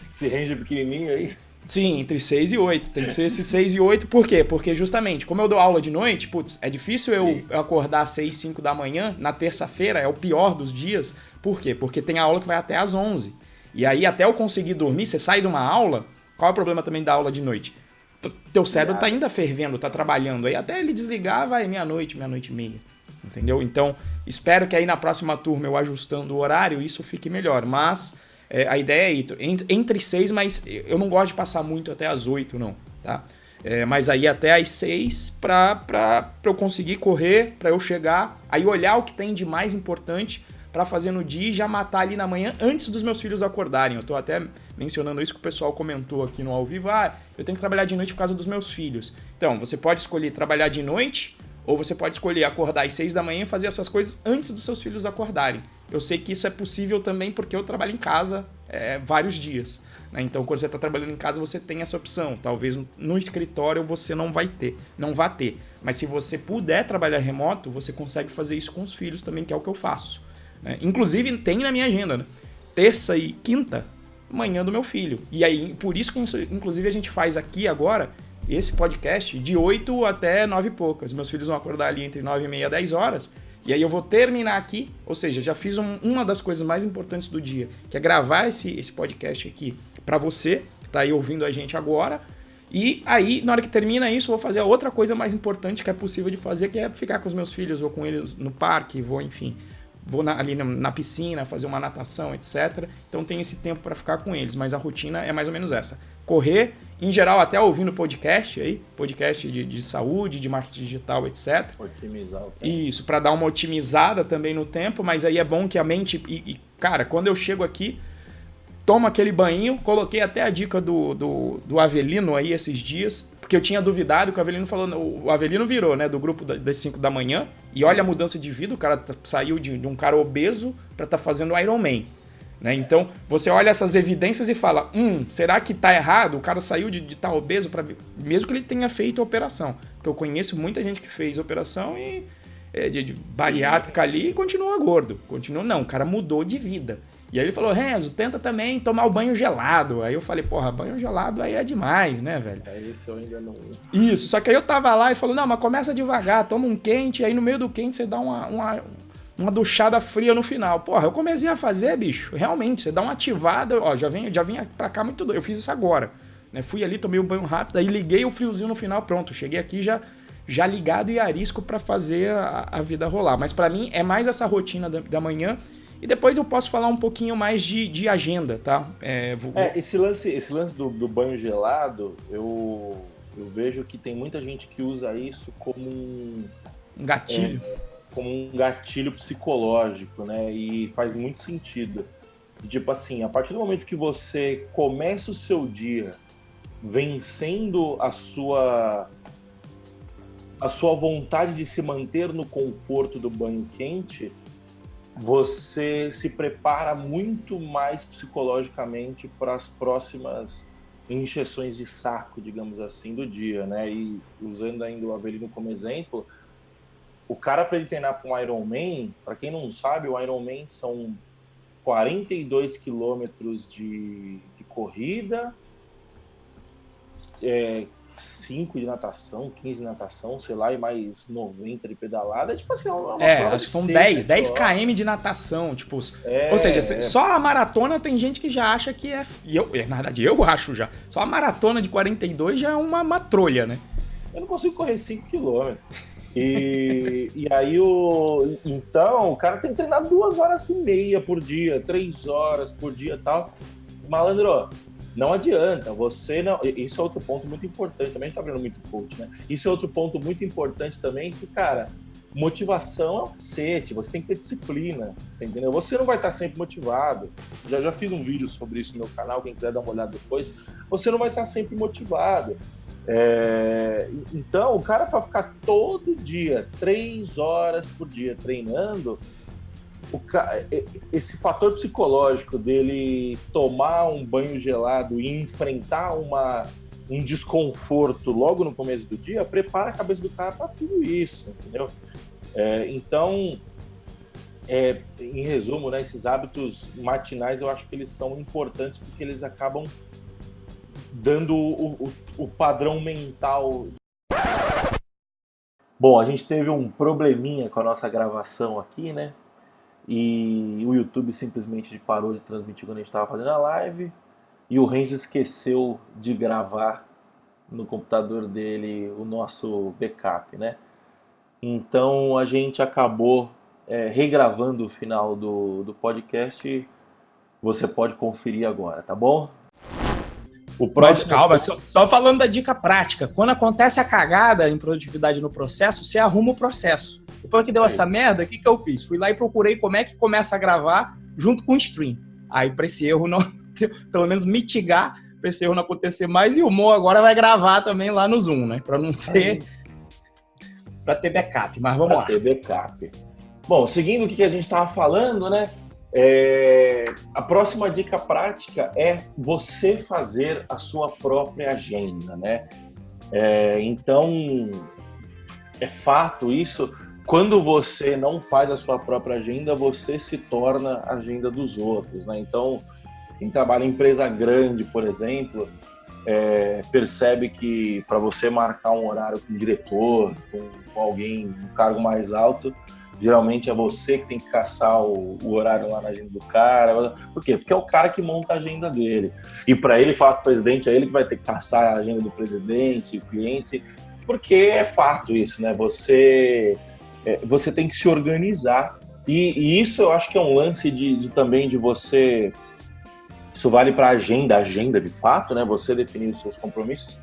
Esse range pequenininho aí... Sim, entre 6 e 8. Tem que ser esse 6 e 8. Por quê? Porque justamente, como eu dou aula de noite, é difícil eu acordar às 6, 5 da manhã. Na terça-feira é o pior dos dias. Por quê? Porque tem aula que vai até às 11. E aí, até eu conseguir dormir, você sai de uma aula... Qual é o problema também da aula de noite? Teu cérebro tá ainda fervendo, tá trabalhando. Aí até ele desligar, vai meia-noite e meia. Entendeu? Então, espero que aí na próxima turma eu ajustando o horário, isso fique melhor. Mas... a ideia é ir entre 6, mas eu não gosto de passar muito até as 8, não, tá? Mas aí até as 6 pra eu conseguir correr, pra eu chegar, aí olhar o que tem de mais importante pra fazer no dia e já matar ali na manhã antes dos meus filhos acordarem. Eu tô até mencionando isso que o pessoal comentou aqui no ao vivo, eu tenho que trabalhar de noite por causa dos meus filhos. Então, você pode escolher trabalhar de noite ou você pode escolher acordar às 6 da manhã e fazer as suas coisas antes dos seus filhos acordarem. Eu sei que isso é possível também porque eu trabalho em casa vários dias, né? Então, quando você está trabalhando em casa, você tem essa opção. Talvez no escritório você não vá ter. Mas se você puder trabalhar remoto, você consegue fazer isso com os filhos também, que é o que eu faço, né? Inclusive, tem na minha agenda, né? Terça e quinta, manhã do meu filho. E aí, por isso que, inclusive, a gente faz aqui agora esse podcast de 8 até 9 e poucas. Meus filhos vão acordar ali entre 9 e meia e 10 horas. E aí eu vou terminar aqui, ou seja, já fiz uma das coisas mais importantes do dia, que é gravar esse podcast aqui para você, que tá aí ouvindo a gente agora. E aí, na hora que termina isso, eu vou fazer a outra coisa mais importante que é possível de fazer, que é ficar com os meus filhos, ou com eles no parque, vou ali na piscina, fazer uma natação, etc. Então tem esse tempo para ficar com eles, mas a rotina é mais ou menos essa. Correr, em geral até ouvindo podcast de saúde, de marketing digital, etc. Otimizar o tempo. Isso, para dar uma otimizada também no tempo, mas aí é bom que a mente... cara, quando eu chego aqui, tomo aquele banho, coloquei até a dica do Avelino aí esses dias, porque eu tinha duvidado que o Avelino falou... O Avelino virou, né, do grupo das 5 da manhã, e olha a mudança de vida, o cara saiu de um cara obeso para estar fazendo Ironman. Né? Então, você olha essas evidências e fala, será que tá errado? O cara saiu de estar obeso, mesmo que ele tenha feito a operação. Porque eu conheço muita gente que fez operação de bariátrica ali e continua gordo. O cara mudou de vida. E aí ele falou, Renzo, tenta também tomar o banho gelado. Aí eu falei, porra, banho gelado aí é demais, né, velho? Isso eu ainda não... Isso, só que aí eu tava lá e falou, não, mas começa devagar, toma um quente, aí no meio do quente você dá uma duchada fria no final. Porra, eu comecei a fazer, bicho, realmente, você dá uma ativada, já vim pra cá muito doido, eu fiz isso agora, né? Fui ali, tomei um banho rápido, aí liguei o friozinho no final, pronto, cheguei aqui, já já ligado e arisco para fazer a vida rolar. Mas para mim é mais essa rotina da manhã, e depois eu posso falar um pouquinho mais de agenda, tá? Esse lance do banho gelado, eu vejo que tem muita gente que usa isso como um gatilho. Como um gatilho psicológico, né? E faz muito sentido. Tipo assim, a partir do momento que você começa o seu dia vencendo a sua vontade de se manter no conforto do banho quente, você se prepara muito mais psicologicamente para as próximas injeções de saco, digamos assim, do dia, né? E usando ainda o Avelino como exemplo, o cara, para ele treinar para um Ironman, para quem não sabe, o Ironman são 42 quilômetros de corrida, 5 de natação, 15 de natação, sei lá, e mais 90 de pedalada. Tipo assim, acho que são 10 km de natação, tipo... Ou seja, só a maratona tem gente que já acha que na verdade, eu acho já. Só a maratona de 42 já é uma trolha, né? Eu não consigo correr 5 quilômetros. E aí, então, o cara tem que treinar 2 horas e meia por dia, 3 horas por dia e tal. Malandro, não adianta, você não... Isso é outro ponto muito importante, também a gente tá vendo muito coach, né? Isso é outro ponto muito importante também, que, cara, motivação é um cacete, você tem que ter disciplina, você entendeu? Você não vai estar sempre motivado. Já fiz um vídeo sobre isso no meu canal, quem quiser dar uma olhada depois. Você não vai estar sempre motivado. Então, o cara, para ficar todo dia, 3 horas por dia treinando, esse fator psicológico dele tomar um banho gelado e enfrentar um desconforto logo no começo do dia, prepara a cabeça do cara para tudo isso, entendeu? Então, em resumo, né, esses hábitos matinais eu acho que eles são importantes porque eles acabam dando o padrão mental. Bom, a gente teve um probleminha com a nossa gravação aqui, né? E o YouTube simplesmente parou de transmitir quando a gente estava fazendo a live. E o Renzo esqueceu de gravar no computador dele o nosso backup, né? Então a gente acabou regravando o final do podcast. Você pode conferir agora, tá bom? Mas calma, só falando da dica prática. Quando acontece a cagada em produtividade no processo, você arruma o processo. Depois que deu essa merda, o que eu fiz? Fui lá e procurei como é que começa a gravar junto com o stream. Aí, para esse erro não, pelo menos mitigar, para esse erro não acontecer mais. E o Mo agora vai gravar também lá no Zoom, né? Para não ter... Para ter backup, mas vamos lá. Para ter backup. Bom, seguindo o que a gente estava falando, né? A próxima dica prática é você fazer a sua própria agenda, né? Então, é fato isso, quando você não faz a sua própria agenda, você se torna a agenda dos outros, né? Então, quem trabalha em empresa grande, por exemplo, percebe que para você marcar um horário com o diretor, com alguém, um cargo mais alto, geralmente é você que tem que caçar o horário lá na agenda do cara. Por quê? Porque é o cara que monta a agenda dele. E para ele falar com o presidente, é ele que vai ter que caçar a agenda do presidente, o cliente, porque é fato isso, né? Você tem que se organizar. E isso eu acho que é um lance também de você... Isso vale para agenda de fato, né? Você definir os seus compromissos,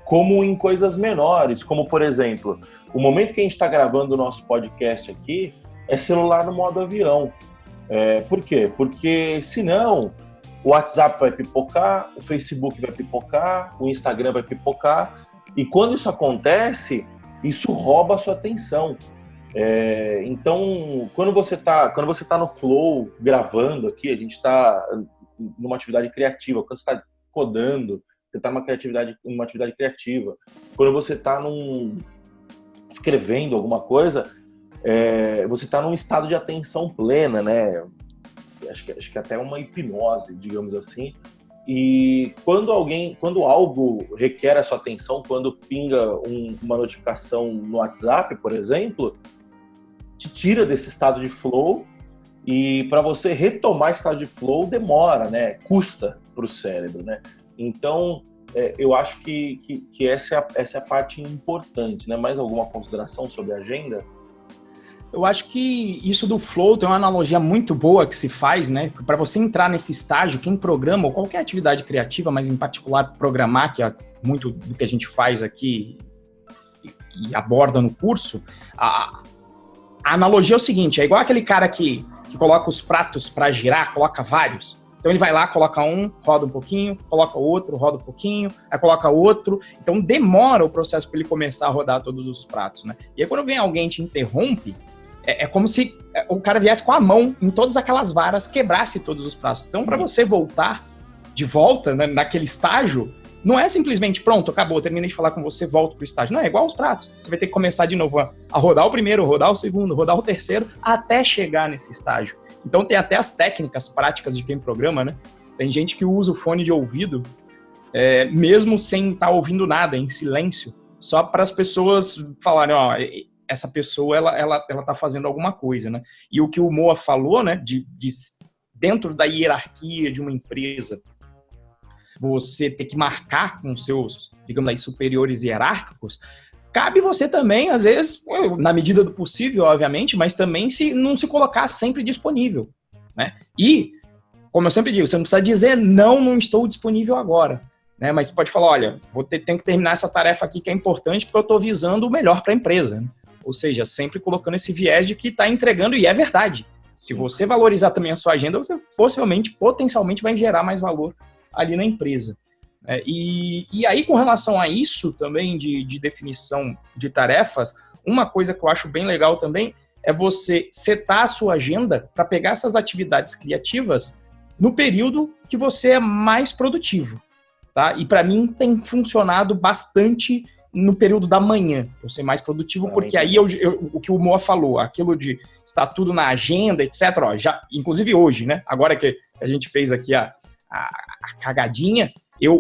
como em coisas menores, como, por exemplo... O momento que a gente está gravando o nosso podcast aqui é celular no modo avião. Por quê? Porque senão o WhatsApp vai pipocar, o Facebook vai pipocar, o Instagram vai pipocar. E quando isso acontece, isso rouba a sua atenção. Então, quando você tá no flow gravando aqui, a gente está numa atividade criativa. Quando você está codando, você está numa atividade criativa. Quando você está escrevendo alguma coisa, você está num estado de atenção plena, né? Acho que até uma hipnose, digamos assim. E quando algo requer a sua atenção, quando pinga uma notificação no WhatsApp, por exemplo, te tira desse estado de flow, e para você retomar esse estado de flow demora, né? Custa para o cérebro, né? Então, eu acho que essa é a parte importante, né? Mais alguma consideração sobre a agenda? Eu acho que isso do flow tem uma analogia muito boa que se faz, né? Para você entrar nesse estágio, quem programa, ou qualquer atividade criativa, mas em particular programar, que é muito do que a gente faz aqui e aborda no curso, a analogia é o seguinte, é igual aquele cara que coloca os pratos para girar, coloca vários. Então ele vai lá, coloca um, roda um pouquinho, coloca outro, roda um pouquinho, aí coloca outro. Então demora o processo para ele começar a rodar todos os pratos, né? E aí quando vem alguém e te interrompe, é como se o cara viesse com a mão em todas aquelas varas, quebrasse todos os pratos. Então para você voltar de volta, né, naquele estágio, não é simplesmente pronto, acabou, terminei de falar com você, volto pro estágio. Não, é igual aos pratos. Você vai ter que começar de novo a rodar o primeiro, rodar o segundo, rodar o terceiro, até chegar nesse estágio. Então tem até as técnicas práticas de quem programa, né? Tem gente que usa o fone de ouvido, mesmo sem estar ouvindo nada, em silêncio, só para as pessoas falarem, ó, essa pessoa, ela tá fazendo alguma coisa, né? E o que o Moa falou, né, de dentro da hierarquia de uma empresa, você ter que marcar com seus, digamos aí, superiores hierárquicos, cabe você também, às vezes, na medida do possível, obviamente, mas também não se colocar sempre disponível, né? E, como eu sempre digo, você não precisa dizer não estou disponível agora, né? Mas você pode falar, olha, tenho que terminar essa tarefa aqui que é importante porque eu estou visando o melhor para a empresa, né? Ou seja, sempre colocando esse viés de que está entregando, e é verdade. Se você valorizar também a sua agenda, você potencialmente vai gerar mais valor ali na empresa. E aí, com relação a isso também de definição de tarefas, uma coisa que eu acho bem legal também é você setar a sua agenda para pegar essas atividades criativas no período que você é mais produtivo, tá? E para mim tem funcionado bastante no período da manhã, eu ser mais produtivo, porque aí o que o Moa falou, aquilo de estar tudo na agenda, etc., ó, já, inclusive hoje, né? Agora que a gente fez aqui a cagadinha,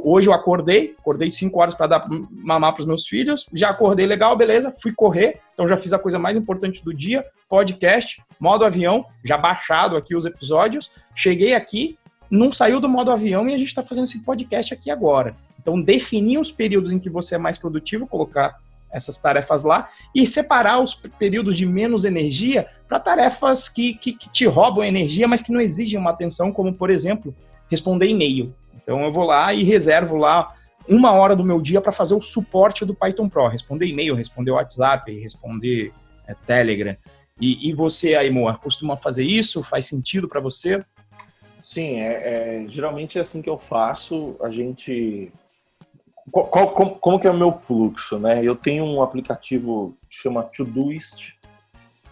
hoje eu acordei 5 horas para dar mamar para os meus filhos, já acordei legal, beleza, fui correr, então já fiz a coisa mais importante do dia, podcast, modo avião, já baixado aqui os episódios, cheguei aqui, não saiu do modo avião e a gente está fazendo esse podcast aqui agora. Então, definir os períodos em que você é mais produtivo, colocar essas tarefas lá e separar os períodos de menos energia para tarefas que te roubam energia, mas que não exigem uma atenção, como, por exemplo, responder e-mail. Então, eu vou lá e reservo lá 1 hora do meu dia para fazer o suporte do Python Pro, responder e-mail, responder WhatsApp, responder Telegram. E você aí, Moa, costuma fazer isso? Faz sentido para você? Sim, geralmente é assim que eu faço. A gente... Como que é o meu fluxo, né? Eu tenho um aplicativo que chama Todoist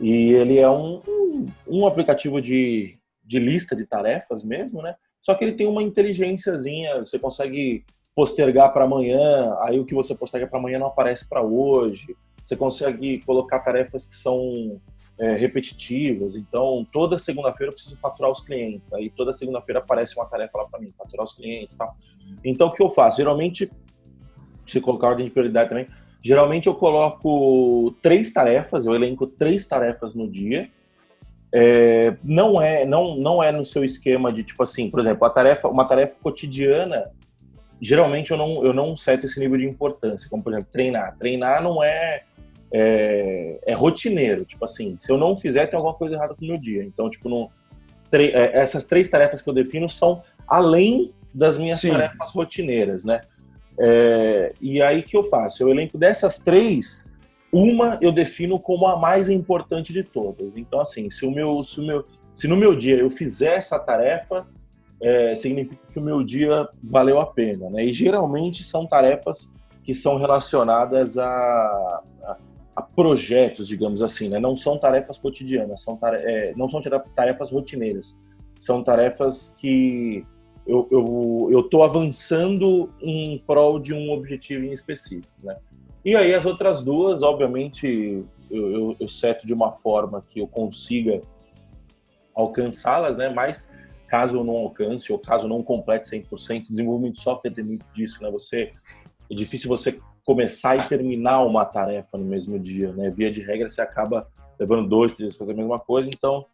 e ele é um aplicativo de lista de tarefas mesmo, né? Só que ele tem uma inteligênciazinha, você consegue postergar para amanhã, aí o que você posterga para amanhã não aparece para hoje. Você consegue colocar tarefas que são repetitivas, então toda segunda-feira eu preciso faturar os clientes, aí toda segunda-feira aparece uma tarefa lá para mim, faturar os clientes e tal. Então o que eu faço? Geralmente, se colocar ordem de prioridade também, geralmente eu coloco 3 tarefas, eu elenco 3 tarefas no dia. Não é no seu esquema de tipo assim, por exemplo, uma tarefa cotidiana, geralmente eu não seto esse nível de importância, como por exemplo, treinar não é rotineiro, tipo assim, se eu não fizer tem alguma coisa errada com o meu dia, então tipo, essas 3 tarefas que eu defino são além das minhas tarefas rotineiras, né? E aí o que eu faço? Eu elenco dessas 3, uma eu defino como a mais importante de todas. Então, assim, se no meu dia eu fizer essa tarefa, significa que o meu dia valeu a pena, né? E geralmente são tarefas que são relacionadas a projetos, digamos assim, né? Não são tarefas cotidianas, não são tarefas rotineiras. São tarefas que eu estou avançando em prol de um objetivo em específico, né? E aí as outras 2, obviamente, eu seto de uma forma que eu consiga alcançá-las, né? Mas caso eu não alcance ou caso eu não complete 100%, desenvolvimento de software tem muito disso, né? É difícil você começar e terminar uma tarefa no mesmo dia, né? Via de regra, você acaba levando 2, 3 dias fazer a mesma coisa, então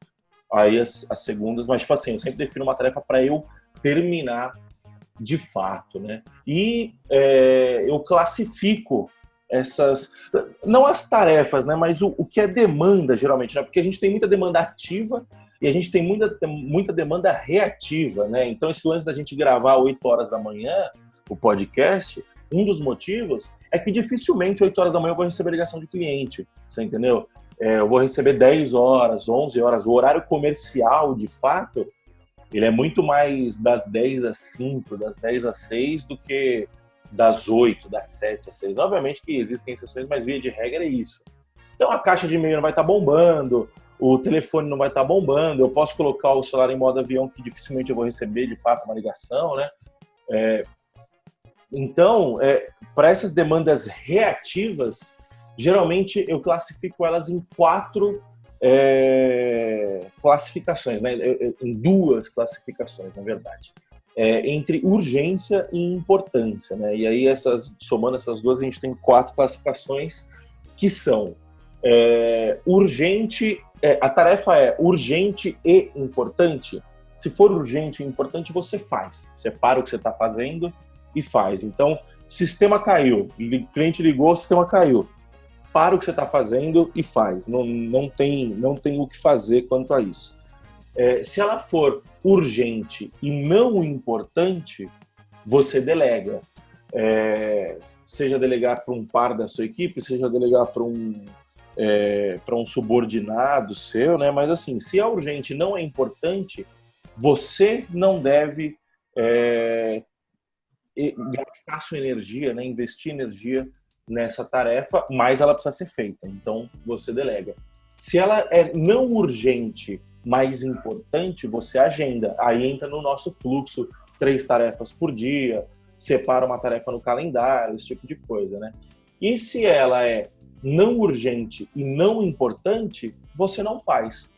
aí as segundas, mas tipo assim, eu sempre defino uma tarefa para eu terminar de fato, né? E eu classifico essas, não as tarefas, né, mas o que é demanda, geralmente, né? Porque a gente tem muita demanda ativa e a gente tem muita demanda reativa, né? Então, esse lance da gente gravar 8 horas da manhã, o podcast, um dos motivos é que dificilmente 8 horas da manhã eu vou receber ligação de cliente, você entendeu? Eu vou receber 10 horas, 11 horas. O horário comercial, de fato, ele é muito mais das 10 às 5, das 10 às 6 do que das 8, das 7 às 6. Obviamente que existem exceções, mas via de regra é isso. Então a caixa de e-mail não vai estar bombando, o telefone não vai estar bombando, eu posso colocar o celular em modo avião que dificilmente eu vou receber, de fato, uma ligação, né? Então, para essas demandas reativas, geralmente eu classifico elas em 4 classificações, né? Em 2 classificações, na verdade. Entre urgência e importância, né? E aí, somando essas 2, a gente tem 4 classificações que são urgente, a tarefa é urgente e importante. Se for urgente e importante, você faz. Você para o que você está fazendo e faz. Então, sistema caiu, cliente ligou, o sistema caiu. Para o que você está fazendo e faz. Não tem o que fazer quanto a isso. Se ela for urgente e não importante, você delega. Seja delegar para um par da sua equipe, seja delegar para um subordinado seu, né? Mas assim, se é urgente e não é importante, você não deve gastar sua energia, né? Investir energia nessa tarefa, mas ela precisa ser feita. Então, você delega. Se ela é não urgente, mas importante, você agenda. Aí entra no nosso fluxo 3 tarefas por dia, separa uma tarefa no calendário, esse tipo de coisa, né? E se ela é não urgente e não importante, você não faz.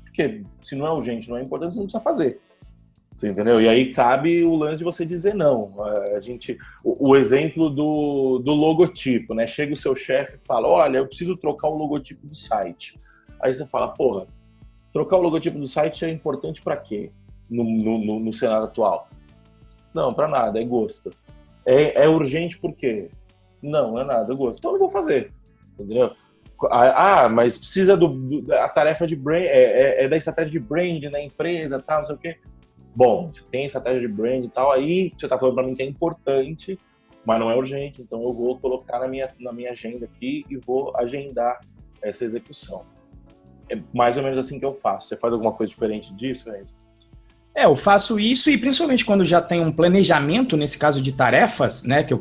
Porque se não é urgente, não é importante, você não precisa fazer. Você entendeu? E aí cabe o lance de você dizer não. O exemplo do logotipo, né? Chega o seu chefe e fala, olha, eu preciso trocar o logotipo do site. Aí você fala, porra, trocar o logotipo do site é importante para quê? No cenário atual? Não, para nada, é gosto. É urgente por quê? Não é nada, é gosto. Então eu não vou fazer, entendeu? Mas precisa a tarefa de brand, da estratégia de brand na empresa, tal, não sei o quê. Bom, você tem estratégia de brand e tal, aí você tá falando para mim que é importante, mas não é urgente, então eu vou colocar na minha agenda aqui e vou agendar essa execução. É mais ou menos assim que eu faço. Você faz alguma coisa diferente disso, Enzo? Eu faço isso e principalmente quando já tem um planejamento, nesse caso de tarefas, né, que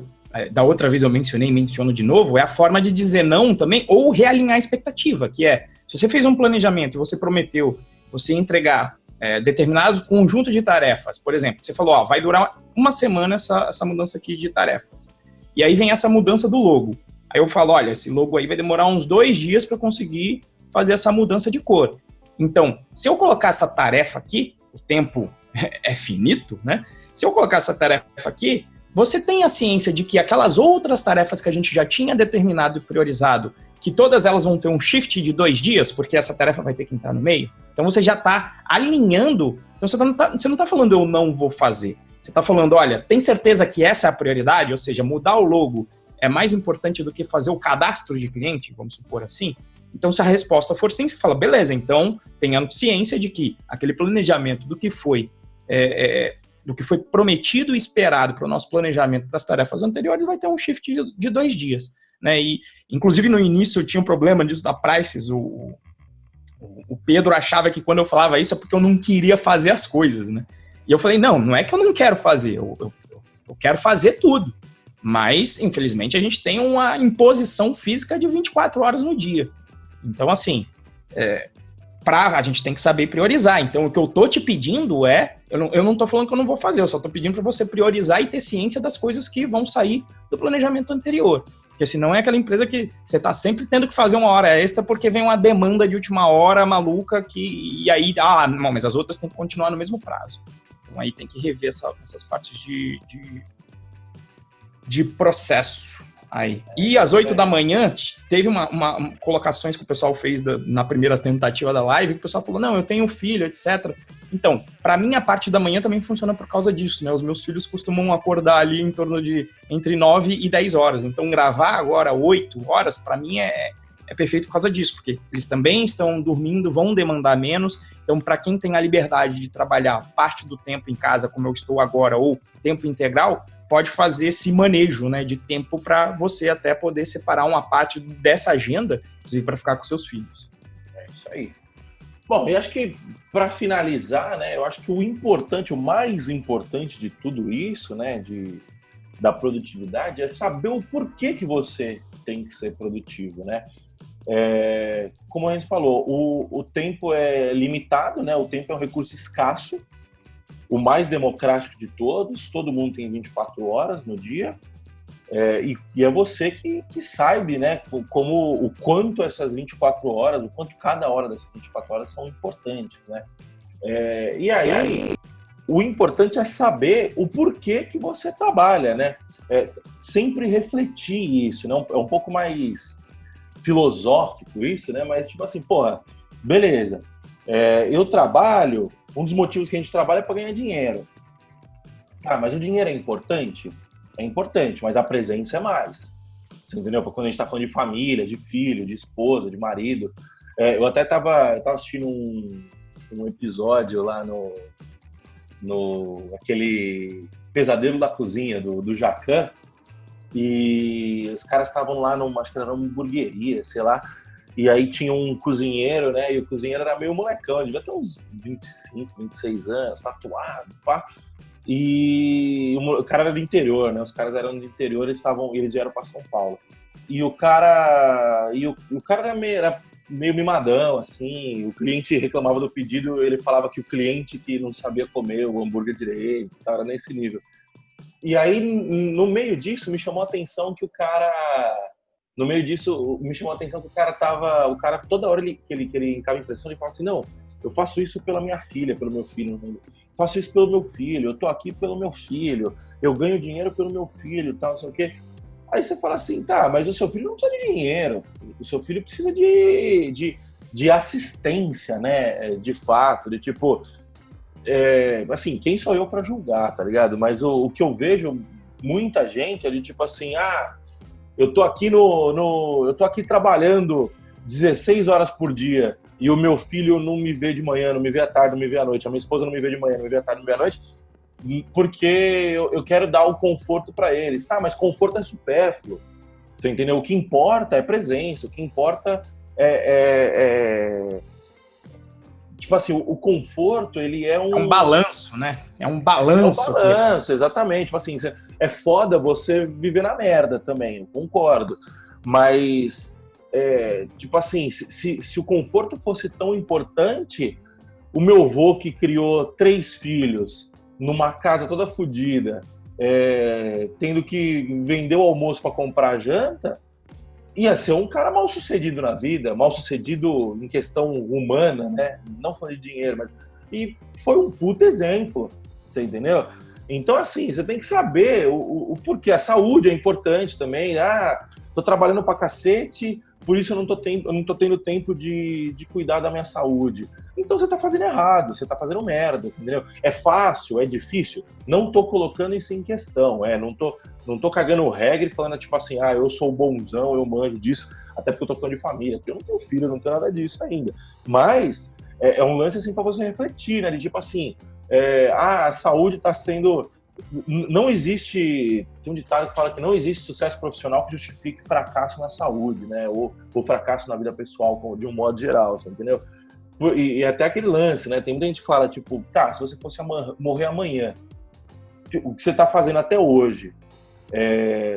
da outra vez eu menciono de novo, é a forma de dizer não também, ou realinhar a expectativa, que se você fez um planejamento e você prometeu você entregar determinado conjunto de tarefas, por exemplo, você falou, vai durar uma semana essa mudança aqui de tarefas. E aí vem essa mudança do logo. Aí eu falo, olha, esse logo aí vai demorar uns 2 dias para conseguir fazer essa mudança de cor. Então, se eu colocar essa tarefa aqui, o tempo é finito, né? Se eu colocar essa tarefa aqui, você tem a ciência de que aquelas outras tarefas que a gente já tinha determinado e priorizado, que todas elas vão ter um shift de 2 dias, porque essa tarefa vai ter que entrar no meio. Então você já está alinhando. Então você não está falando eu não vou fazer. Você está falando, olha, tem certeza que essa é a prioridade? Ou seja, mudar o logo é mais importante do que fazer o cadastro de cliente, vamos supor assim? Então se a resposta for sim, você fala, beleza, então tenha ciência de que aquele planejamento do que foi prometido e esperado para o nosso planejamento para as tarefas anteriores vai ter um shift de 2 dias. Né? E, inclusive, no início eu tinha um problema disso da Prices. O Pedro achava que quando eu falava isso é porque eu não queria fazer as coisas, né? E eu falei, não é que eu não quero fazer, eu quero fazer tudo. Mas, infelizmente, a gente tem uma imposição física de 24 horas no dia. Então, assim, a gente tem que saber priorizar. Então, o que eu tô te pedindo eu não tô falando que eu não vou fazer, eu só tô pedindo para você priorizar e ter ciência das coisas que vão sair do planejamento anterior. Porque senão é aquela empresa que você tá sempre tendo que fazer uma hora extra porque vem uma demanda de última hora maluca e aí, não, mas as outras têm que continuar no mesmo prazo. Então aí tem que rever essas partes de processo aí. E às 8 da manhã, teve uma colocações que o pessoal fez na primeira tentativa da live, que o pessoal falou, não, eu tenho um filho, etc. Então, para mim, a parte da manhã também funciona por causa disso, né? Os meus filhos costumam acordar ali em torno de entre 9 e 10 horas. Então, gravar agora 8 horas, para mim, é perfeito por causa disso, porque eles também estão dormindo, vão demandar menos. Então, para quem tem a liberdade de trabalhar parte do tempo em casa, como eu estou agora, ou tempo integral, pode fazer esse manejo, né, de tempo para você até poder separar uma parte dessa agenda, inclusive para ficar com seus filhos. É isso aí. Bom, e acho que para finalizar, né, eu acho que o mais importante de tudo isso, né, da produtividade, é saber o porquê que você tem que ser produtivo, né? Como a gente falou, o tempo é limitado, né? O tempo é um recurso escasso, o mais democrático de todos, todo mundo tem 24 horas no dia, e é você que sabe, né, o quanto essas 24 horas, o quanto cada hora dessas 24 horas são importantes, né? E aí, o importante é saber o porquê que você trabalha, né? Sempre refletir isso, né? É um pouco mais filosófico isso, né? Mas tipo assim, porra, beleza, eu trabalho, um dos motivos que a gente trabalha é para ganhar dinheiro. Ah, mas o dinheiro é importante? É importante, mas a presença é mais. Você entendeu? Porque quando a gente tá falando de família, de filho, de esposa, de marido. Eu até tava assistindo um episódio lá no aquele Pesadelo da Cozinha, do Jacan, e os caras estavam lá acho que era numa hamburgueria, sei lá, e aí tinha um cozinheiro, né, e o cozinheiro era meio molecão, devia ter uns 25, 26 anos, tatuado, pá. E o cara era do interior, né? Os caras eram do interior, eles vieram para São Paulo. E o cara era meio mimadão, assim. O cliente reclamava do pedido, ele falava que o cliente que não sabia comer o hambúrguer direito, era nesse nível. E aí, no meio disso, me chamou a atenção que o cara tava. O cara, toda hora que ele entrava em pressão, ele falava assim: não, eu faço isso pela minha filha, pelo meu filho. Faço isso pelo meu filho, eu tô aqui pelo meu filho, eu ganho dinheiro pelo meu filho, tal, não sei o quê. Aí você fala assim, tá, mas o seu filho não precisa de dinheiro, o seu filho precisa de assistência, né, de fato, de tipo, assim, quem sou eu pra julgar, tá ligado? Mas o que eu vejo muita gente é de tipo assim, eu tô aqui eu tô aqui trabalhando 16 horas por dia, e o meu filho não me vê de manhã, não me vê à tarde, não me vê à noite, a minha esposa não me vê de manhã, não me vê à tarde, não me vê à noite, porque eu quero dar o conforto para eles. Tá, mas conforto é supérfluo, você entendeu? O que importa é presença, o que importa tipo assim, o conforto, ele é um... É um balanço, né? É um balanço. Exatamente. Tipo assim, é foda você viver na merda também, eu concordo. Mas... tipo assim, se o conforto fosse tão importante, o meu avô que criou 3 filhos numa casa toda fodida, tendo que vender o almoço para comprar janta, ia ser um cara mal sucedido na vida, mal sucedido em questão humana, né? Não falando de dinheiro, mas... E foi um puto exemplo, você entendeu? Então, assim, você tem que saber o porquê. A saúde é importante também. Tô trabalhando pra cacete, por isso eu não tô tendo tempo de cuidar da minha saúde. Então você tá fazendo errado, você tá fazendo merda, entendeu? É fácil, é difícil? Não tô colocando isso em questão, não tô cagando regra e falando tipo assim, eu sou bonzão, eu manjo disso, até porque eu tô falando de família, porque eu não tenho filho, eu não tenho nada disso ainda. Mas é um lance assim pra você refletir, né? De tipo assim, a saúde tá sendo... Não existe, tem um ditado que fala que não existe sucesso profissional que justifique fracasso na saúde, né? Ou fracasso na vida pessoal, de um modo geral, você entendeu? E até aquele lance, né? Tem muita gente que fala, tipo, tá, se você fosse morrer amanhã, o que você tá fazendo até hoje,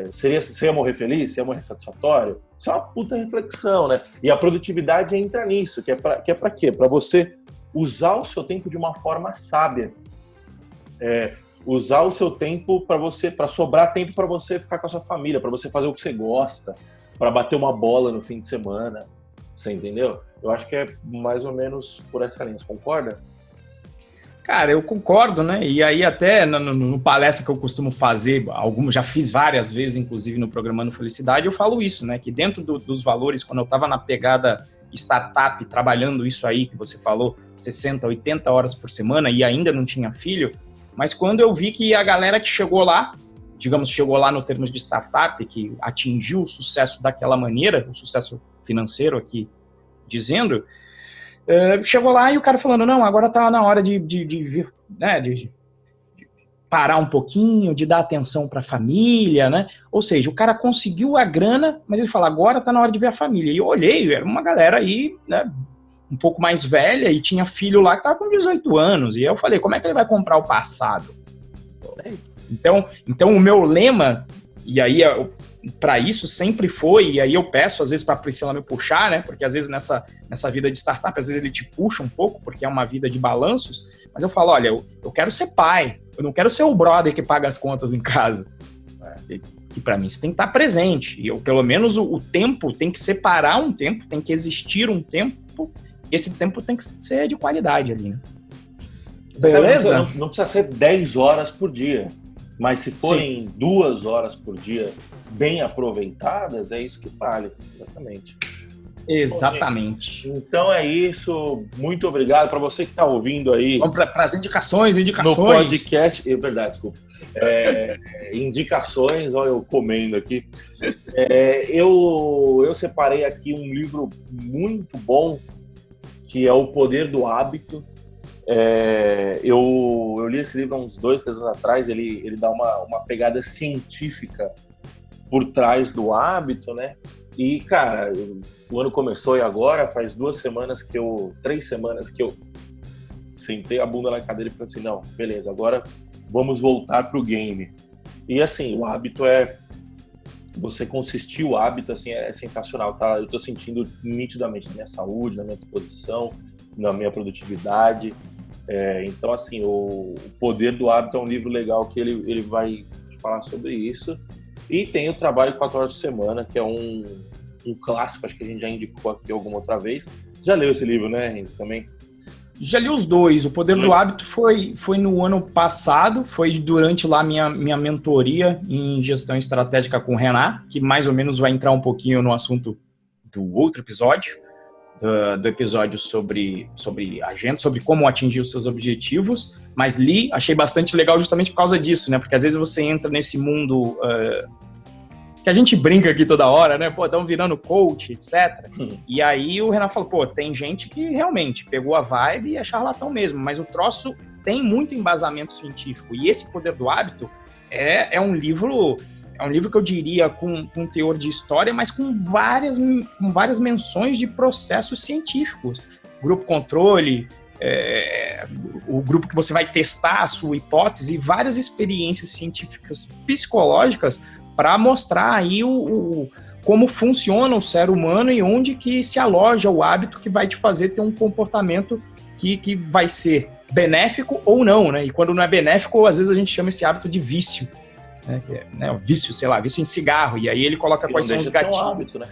você ia morrer feliz? Você ia morrer satisfatório? Isso é uma puta reflexão, né? E a produtividade entra nisso, que é pra quê? Pra você usar o seu tempo de uma forma sábia. Usar o seu tempo para sobrar tempo para você ficar com a sua família, para você fazer o que você gosta, para bater uma bola no fim de semana, você entendeu? Eu acho que é mais ou menos por essa linha, você concorda? Cara, eu concordo, né? E aí até no palestra que eu costumo fazer, já fiz várias vezes, inclusive no Programando Felicidade, eu falo isso, né? Que dentro dos valores, quando eu estava na pegada startup, trabalhando isso aí que você falou, 60, 80 horas por semana e ainda não tinha filho, mas quando eu vi que a galera que chegou lá, digamos, chegou lá nos termos de startup, que atingiu o sucesso daquela maneira, o sucesso financeiro aqui, dizendo, chegou lá e o cara falando, não, agora tá na hora de parar um pouquinho, de dar atenção para a família, né? Ou seja, o cara conseguiu a grana, mas ele fala, agora tá na hora de ver a família. E eu olhei, era uma galera aí, né, um pouco mais velha, e tinha filho lá que tava com 18 anos. E eu falei, como é que ele vai comprar o passado? Então o meu lema, e aí para isso sempre foi, e aí eu peço às vezes para a Priscila me puxar, né? Porque às vezes nessa vida de startup, às vezes ele te puxa um pouco, porque é uma vida de balanços, mas eu falo, olha, eu quero ser pai, eu não quero ser o brother que paga as contas em casa. E para mim você tem que estar presente, e pelo menos o tempo tem que separar um tempo, tem que existir um tempo, e esse tempo tem que ser de qualidade ali, né? Beleza? Não precisa ser 10 horas por dia. Mas se forem 2 horas por dia bem aproveitadas, é isso que vale. Exatamente. Bom, então é isso. Muito obrigado para você que está ouvindo aí. Vamos para as indicações. No podcast. É verdade, desculpa. Indicações, olha eu comendo aqui. Eu separei aqui um livro muito bom, que é O Poder do Hábito. Eu li esse livro há uns 2, 3 anos atrás. Ele dá uma pegada científica por trás do hábito, né? E, cara, o ano começou e agora faz 3 semanas que eu sentei a bunda na cadeira e falei assim, não, beleza, agora vamos voltar pro game. E assim, o hábito você consistir o hábito, assim, é sensacional, tá? Eu tô sentindo nitidamente na minha saúde, na minha disposição, na minha produtividade. Então, assim, o Poder do Hábito é um livro legal que ele vai falar sobre isso. E tem o Trabalho 4 Horas por Semana, que é um clássico, acho que a gente já indicou aqui alguma outra vez. Você já leu esse livro, né, Renzo, também? Já li os dois. O Poder do Hábito foi no ano passado, foi durante lá minha mentoria em gestão estratégica com o Renan, que mais ou menos vai entrar um pouquinho no assunto do outro episódio, do episódio sobre agenda, sobre como atingir os seus objetivos, mas li, achei bastante legal justamente por causa disso, né? Porque às vezes você entra nesse mundo que a gente brinca aqui toda hora, né? Pô, estão virando coach, etc. E aí o Renan falou, pô, tem gente que realmente pegou a vibe e é charlatão mesmo, mas o troço tem muito embasamento científico. E esse Poder do Hábito é um livro que eu diria com teor de história, mas com várias menções de processos científicos. Grupo controle, o grupo que você vai testar a sua hipótese e várias experiências científicas psicológicas para mostrar aí como funciona o ser humano e onde que se aloja o hábito que vai te fazer ter um comportamento que vai ser benéfico ou não, né? E quando não é benéfico, às vezes a gente chama esse hábito de vício. O vício, sei lá, vício em cigarro, e aí ele coloca quais são os gatilhos. Um hábito, né?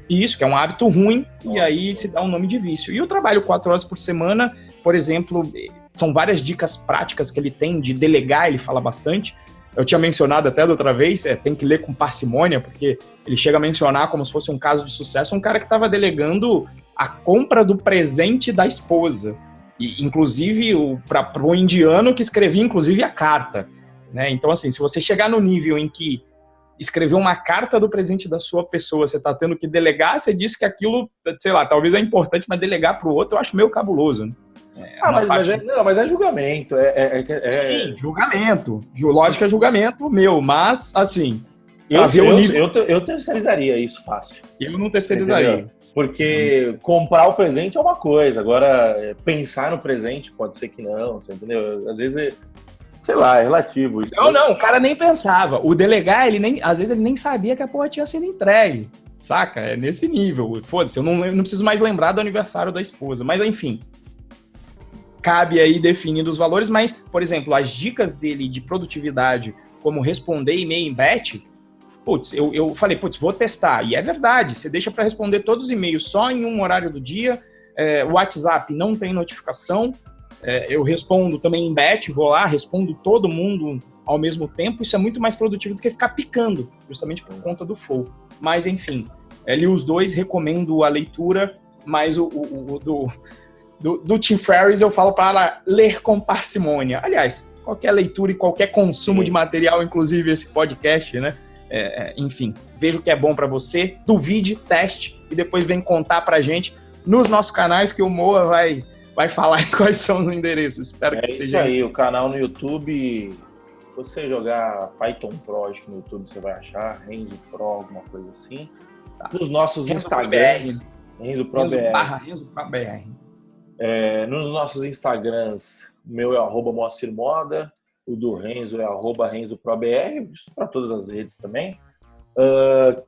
Isso, que é um hábito ruim, e aí se dá um nome de vício. E o trabalho 4 horas por semana, por exemplo, são várias dicas práticas que ele tem de delegar, ele fala bastante. Eu tinha mencionado até da outra vez, tem que ler com parcimônia, porque ele chega a mencionar como se fosse um caso de sucesso, um cara que estava delegando a compra do presente da esposa. E, inclusive, para o indiano que escrevia, inclusive, a carta. Né? Então, assim, se você chegar no nível em que escrever uma carta do presente da sua pessoa, você está tendo que delegar, você disse que aquilo, sei lá, talvez é importante, mas delegar para o outro eu acho meio cabuloso, né? Mas é julgamento. Sim, julgamento. Lógico é julgamento meu, mas, assim... Eu terceirizaria isso fácil. Eu não terceirizaria. Entendeu? Porque comprar o presente é uma coisa, agora pensar no presente pode ser que não, você entendeu? Às vezes sei lá, é relativo. Isso não, o cara nem pensava. O delegar, às vezes ele nem sabia que a porra tinha sido entregue. Saca? É nesse nível. Foda-se, eu não preciso mais lembrar do aniversário da esposa. Mas, enfim, cabe aí definindo os valores. Mas, por exemplo, as dicas dele de produtividade, como responder e-mail em batch, eu falei, vou testar. E é verdade, você deixa para responder todos os e-mails só em um horário do dia. O WhatsApp não tem notificação. Eu respondo também em batch, vou lá, respondo todo mundo ao mesmo tempo. Isso é muito mais produtivo do que ficar picando, justamente por conta do flow. Mas, enfim, li os dois, recomendo a leitura, mas do Tim Ferriss, eu falo para ler com parcimônia. Aliás, qualquer leitura e qualquer consumo de material, inclusive esse podcast, né? Enfim, veja o que é bom para você, duvide, teste e depois vem contar pra gente nos nossos canais que o Moa vai falar quais são os endereços. Espero que esteja isso aí. O canal no YouTube, se você jogar Python Project no YouTube, você vai achar Renzo Pro, alguma coisa assim. Tá. Nos nossos Instagrams, Renzo Pro BR. Renzo Pro BR. Nos nossos Instagrams, o meu é @Moacir Moda, o do Renzo é @RenzoProBR, isso para todas as redes também.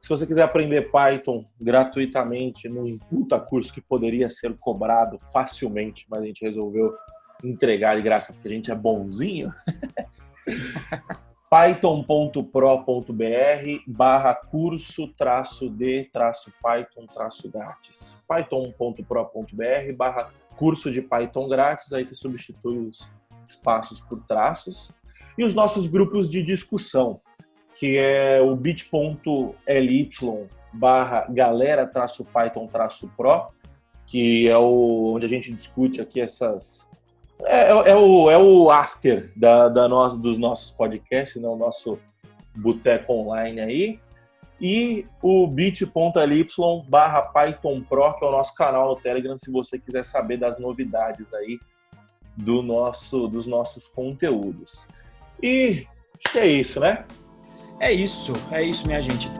Se você quiser aprender Python gratuitamente num puta curso que poderia ser cobrado facilmente, mas a gente resolveu entregar de graça porque a gente é bonzinho, python.pro.br/curso-de-python-grátis. python.pro.br/curso de Python grátis, aí você substitui os espaços por traços. E os nossos grupos de discussão, que é o bit.ly/galera-python-pro, que é onde a gente discute aqui essas... É o after dos nossos podcasts, né? O nosso boteco online aí. E o bit.ly/pythonpro, que é o nosso canal no Telegram, se você quiser saber das novidades aí dos nossos conteúdos. E acho que é isso, né? É isso, minha gente.